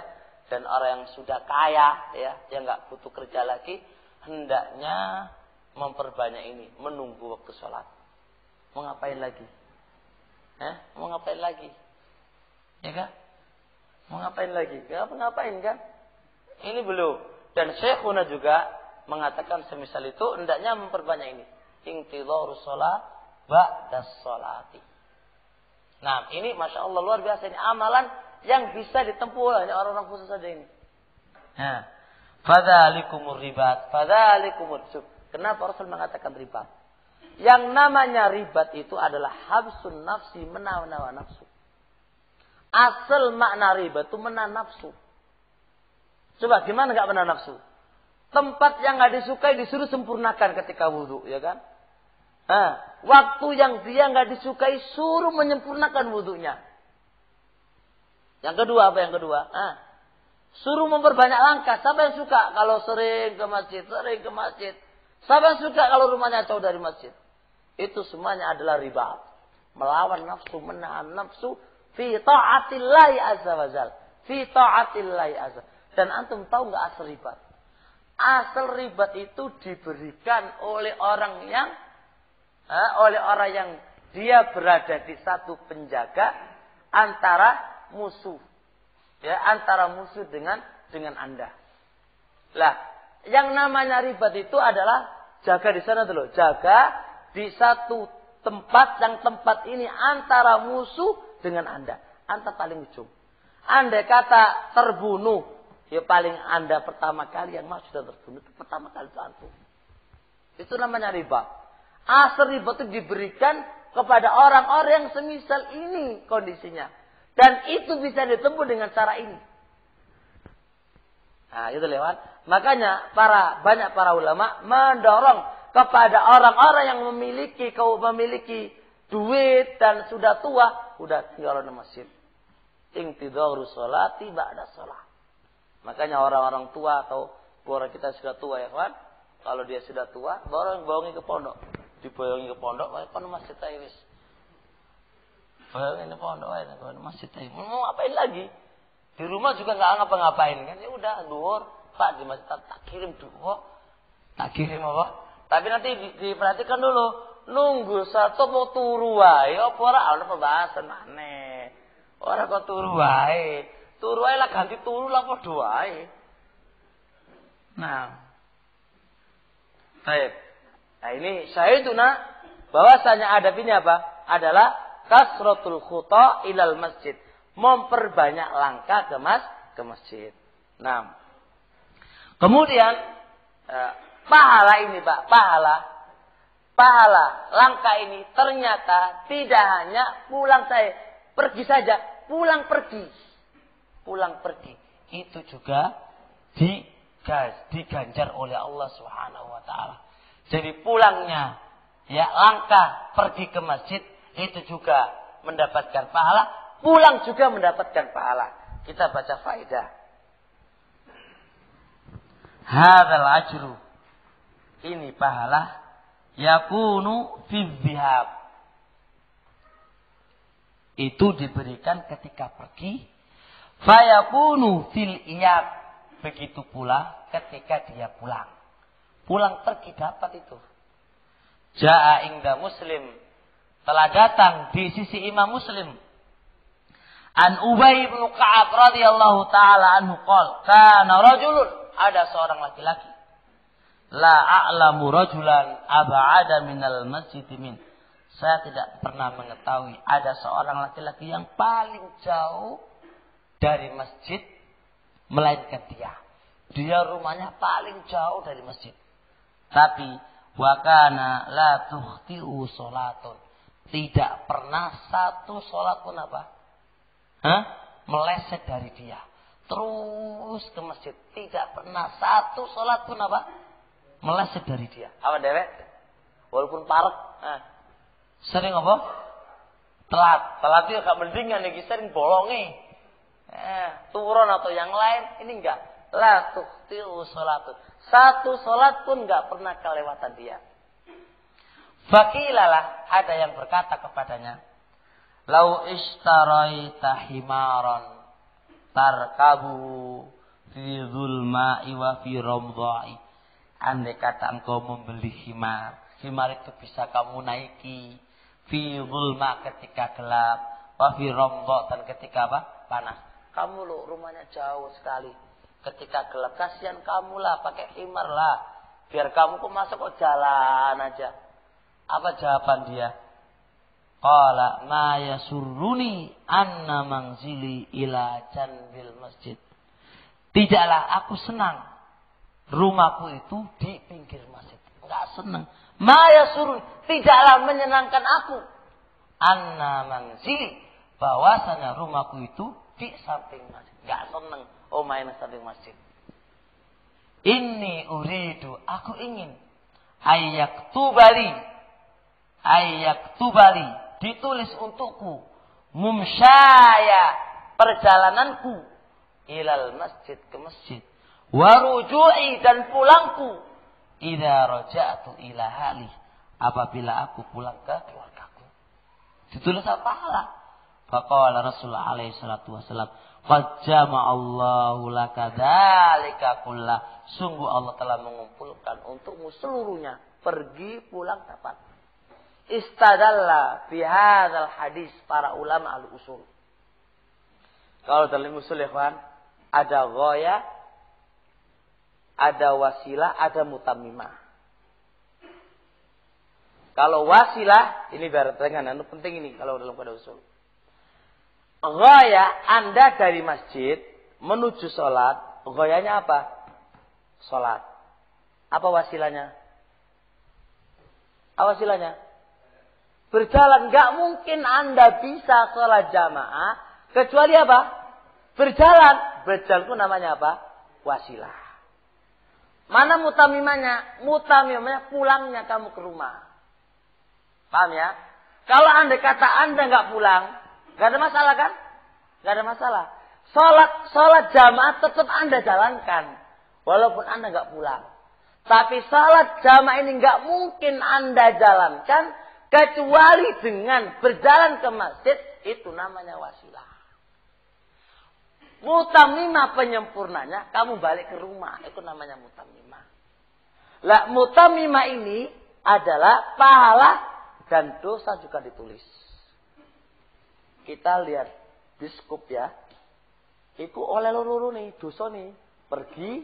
dan orang yang sudah kaya ya, yang enggak butuh kerja lagi, hendaknya memperbanyak ini, menunggu waktu sholat. Mau ngapain lagi? Mau ngapain lagi? Ya kan? Mau ngapain lagi? Ngapain kan? Ini belum. Dan Syekhuna juga mengatakan semisal itu hendaknya memperbanyak ini. Intidharus shalah ba'da sholati. Nah, ini masya Allah luar biasa, ini amalan yang bisa ditempuh oleh orang-orang khusus saja ini. Nah, fadzalikumur ribat, fadzalikumur sub. Kenapa Rasul mengatakan ribat? Yang namanya ribat itu adalah habsun nafsi, menawan nafsu. Asal makna ribat itu menahan nafsu. Coba gimana enggak menahan nafsu? Tempat yang enggak disukai disuruh sempurnakan ketika wudu, ya kan? Waktu yang dia enggak disukai suruh menyempurnakan wudunya. Yang kedua apa yang kedua? Suruh memperbanyak langkah. Siapa yang suka kalau sering ke masjid? Siapa yang suka kalau rumahnya jauh dari masjid? Itu semuanya adalah riba. Melawan nafsu, menahan nafsu fi ta'atillahi azza wajal. Fi ta'atillahi azza. Dan antum tahu enggak asal ribat? Asal ribat itu diberikan oleh orang yang dia berada di satu penjaga antara musuh. Ya, antara musuh dengan Anda. Lah, yang namanya ribat itu adalah jaga di sana dulu, jaga di satu tempat, yang tempat ini antara musuh dengan Anda. Anda paling ujung. Andai kata terbunuh, ya paling Anda pertama kali yang masuk dan terbunuh, itu pertama kali itu antum. Itu namanya riba. Asal riba itu diberikan kepada orang-orang yang semisal ini kondisinya. Dan itu bisa ditempuh dengan cara ini. Nah, itu lewat. Makanya banyak para ulama mendorong kepada orang-orang yang memiliki duit dan sudah tua, udah tinggal di masjid. Intidharu sholati ba'da sholat. Makanya orang-orang tua atau orang kita sudah tua ya kan, kalau dia sudah tua, baru bohongi ke pondok. Diboyongi ke pondok, kono masjid ae wis. Boyongi ke pondok ae kono masjid ae. Mau ngapain lagi? Di rumah juga enggak ngapa-ngapain kan. Ya udah dhuwur, Pak di masjid tak kirim duwo. Tak kirim apa? Tapi nanti diperhatikan dulu, nunggu satu mau turu wae apa ora ana pembahasan maneh. Ora kok turu wae. Turu wae lah ganti turu lah padha wae. Nah. Baik. Nah ini syahiduna bahwasanya adab ini apa? Adalah kasratul khuta ilal masjid. Memperbanyak langkah ke masjid. Nah. Kemudian pahala ini Pak, pahala langkah ini ternyata tidak hanya pergi saja, pulang pergi. Itu juga diganjar oleh Allah Subhanahu wa taala. Jadi pulangnya ya langkah pergi ke masjid itu juga mendapatkan pahala, pulang juga mendapatkan pahala. Kita baca faedah. Hadzal ajru. Ini pahala yakunu fi dzihab. Itu diberikan ketika pergi. Fayakunu fil iyab. Begitu pula ketika dia pulang. Pulang pergi dapat itu. Ja'a inda Muslim. Telah datang di sisi Imam Muslim. An Ubay bin Ka'ab radhiyallahu taala anhu qala, kana rajulun, ada seorang laki-laki. La a'lamu rajulan ab'ada minal masjid min. Saya tidak pernah mengetahui ada seorang laki-laki yang paling jauh dari masjid melainkan dia. Dia rumahnya paling jauh dari masjid. Tapi wa kana la tukhti'u salatun. Tidak pernah satu salat pun apa? Meleset dari dia. Terus ke masjid. Tidak pernah satu salat pun apa? Meleset dari dia. Apa dewek? Walaupun parek. Sering apa? Telat itu agak mendingan nih. Sering bolongi. Turun atau yang lain. Ini enggak. La tukhti'u salatun. Satu salat pun enggak pernah kelewatan dia. Fakilalah, ada yang berkata kepadanya, lau ishtaraita himaran tarkabu fi zulma'i wa fi ramdha'i. Andai kata engkau membeli himar itu bisa kamu naiki fi zulma ketika gelap, wa fi ramdha' dan ketika apa? Panas. Kamu loh rumahnya jauh sekali. Ketika gelap kasihan kamu lah, pakai himar lah. Biar kamu kok masuk kok jalan aja. Apa jawaban dia? Qala ma yasurruni anna manzili ila janbil masjid. Tidaklah aku senang rumahku itu di pinggir masjid. Enggak senang. Ma yasurruni, tidaklah menyenangkan aku. Anna manzili, bahwasanya rumahku itu di samping masjid. Enggak senang main samping masjid. Inni uridu, aku ingin ayyak tubali ditulis untukku mumsyaya perjalananku ilal masjid ke masjid waruju'i dan pulangku idza raja'tu ila hali apabila aku pulang ke keluargaku. Ditulis pahala. Faqala Rasulullah alaihi salatu wasallam qad jama'allahu laka dzalika kullah. Sungguh Allah telah mengumpulkan untukmu seluruhnya. Pergi pulang dapat. Istadalla fi hadzal hadis para ulama al-usul. Kalau dalam usul ya kawan, ada ghaya, ada wasilah, ada mutammimah. Kalau wasilah ini biar dengan penting ini kalau dalam kaidah usul. Ghaya Anda dari masjid menuju salat, ghayanya apa? Salat. Apa wasilahnya? Apa wasilahnya? Berjalan. Gak mungkin Anda bisa sholat jamaah kecuali apa? Berjalan. Berjalan itu namanya apa? Wasilah. Mana mutamimanya? Mutamimanya pulangnya kamu ke rumah. Paham ya? Kalau Anda kata Anda nggak pulang, nggak ada masalah kan? Nggak ada masalah. Sholat jamaah tetap Anda jalankan. Walaupun Anda nggak pulang. Tapi sholat jamaah ini nggak mungkin Anda jalankan. Kecuali dengan berjalan ke masjid. Itu namanya wasilah. Mutamimah penyempurnanya. Kamu balik ke rumah. Itu namanya mutamimah. Lah mutamimah ini adalah pahala dan dosa juga ditulis. Kita lihat biskup ya. Iku oleh loro nih, dosa nih. Pergi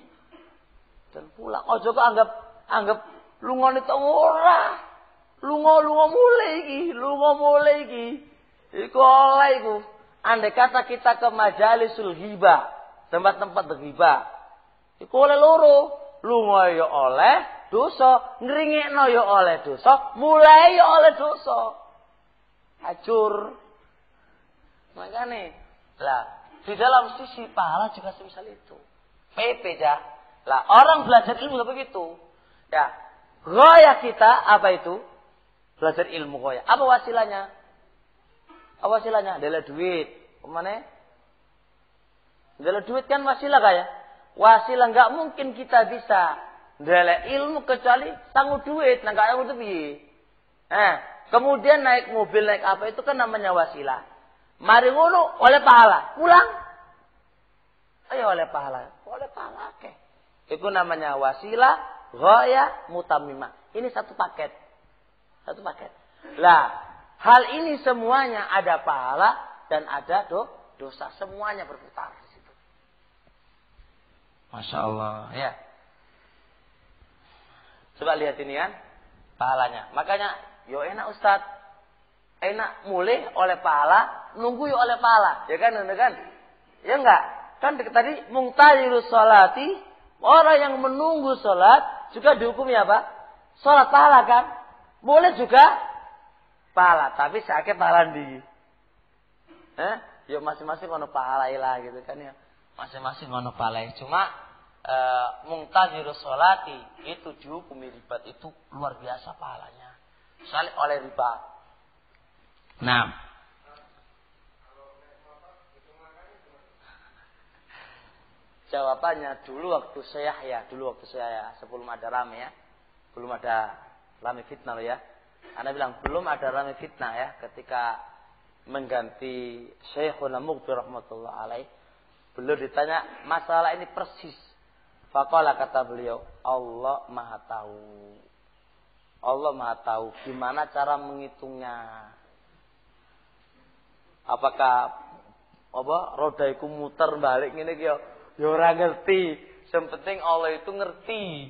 dan pulang. Ojo kok anggap lunga itu ora. Lunga mulai iki. Iku oleh iku. Andai kata kita ke majalisul ghibah, tempat-tempat berghibah. Iku oleh loro. Lunga ya oleh dosa, ngringekno ya oleh dosa, mulai ya oleh dosa. Hajur. Makane, lah di dalam sisi pahala juga semisal itu. PP ya. Lah orang belajar ilmu juga begitu. Ya, gaya kita apa itu? Belajar ilmu gaya. Apa wasilahnya? Apa wasilahnya? Adalah duit. Kemana? Adalah duit kan wasilah kaya. Wasilah nggak mungkin kita bisa adalah ilmu kecuali tangguh duit. Nah nggak tahu itu piye. Kemudian naik mobil naik apa itu kan namanya wasilah. Mari ngono oleh pahala. Pulang. Ayo oleh pahala. Oleh pahala ke. Itu namanya wasilah, ghaya, mutamimah. Ini satu paket. Satu paket. Lah, hal ini semuanya ada pahala dan ada dosa. Semuanya berputar di situ. Masya Allah. Ya. Coba lihat ini kan. Pahalanya. Makanya, yo enak Ustaz. Enak mulai oleh pahala, nunggu oleh pahala. Ya kan? Ya enggak? Kan tadi mungtazirus sholati, orang yang menunggu sholat juga dihukumi apa? Sholat pahala kan? Boleh juga pahala, tapi sakit pahala di. Yuk masing-masing ngono pahala lah gitu kan ya. Masing-masing ngono pahala. Cuma mungtazirus sholati itu dihukumi ribat itu luar biasa pahalanya. Misalnya oleh riba. Nah, jawabannya dulu waktu saya sebelum ada rame ya, belum ada rame fitnah ya. Anda bilang belum ada rame fitnah ya, ketika mengganti Syekhuna Mughbir rahmatullah alaih, beliau ditanya masalah ini persis. Faqala kata beliau, Allah Maha tahu. Allah Maha tahu gimana cara menghitungnya. Apakah roda iku muter balik ngene iki ya ora ngerti. Yang penting Allah itu ngerti.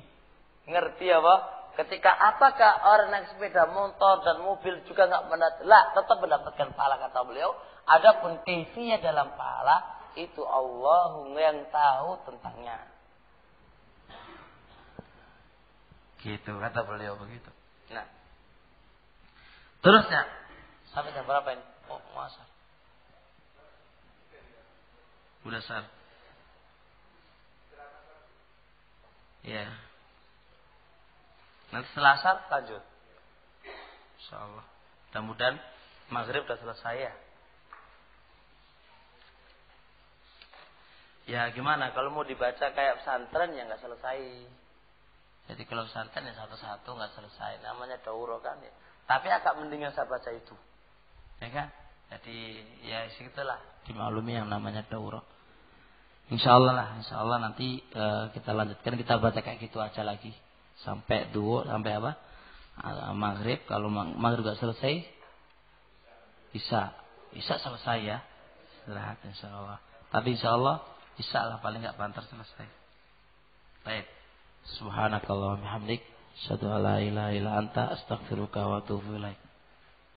Ngerti apa? Ketika apakah orang naik sepeda motor dan mobil juga tetap mendapatkan pahala kata beliau. Adapun kaifiyah dalam pahala itu Allah yang tahu tentangnya. Gitu kata beliau begitu. Nah. Terusnya sampai jam berapa ini? Oh, masa. Udah sar. Ya. Nanti setelah asar lanjut. Insyaallah. Mudah-mudahan maghrib sudah selesai ya. Ya gimana kalau mau dibaca kayak pesantren ya nggak selesai. Jadi kalau pesantren ya satu-satu nggak selesai. Namanya daurah kan ya. Tapi agak mendingan saya baca itu. Ya kan? Jadi ya segitulah dimaklumi yang namanya daurah. Insyaallah nanti kita lanjutkan, kita baca kayak gitu aja lagi sampai duhur, sampai apa? Maghrib. Kalau maghrib gak selesai bisa selesai ya. Istirahat insyaallah. Tapi insyaallah bisa lah paling gak banter selesai. Baik. Subhanakallahumma hamdik, asyhadu an la ilaha illa anta, astaghfiruka wa atubu ilaik.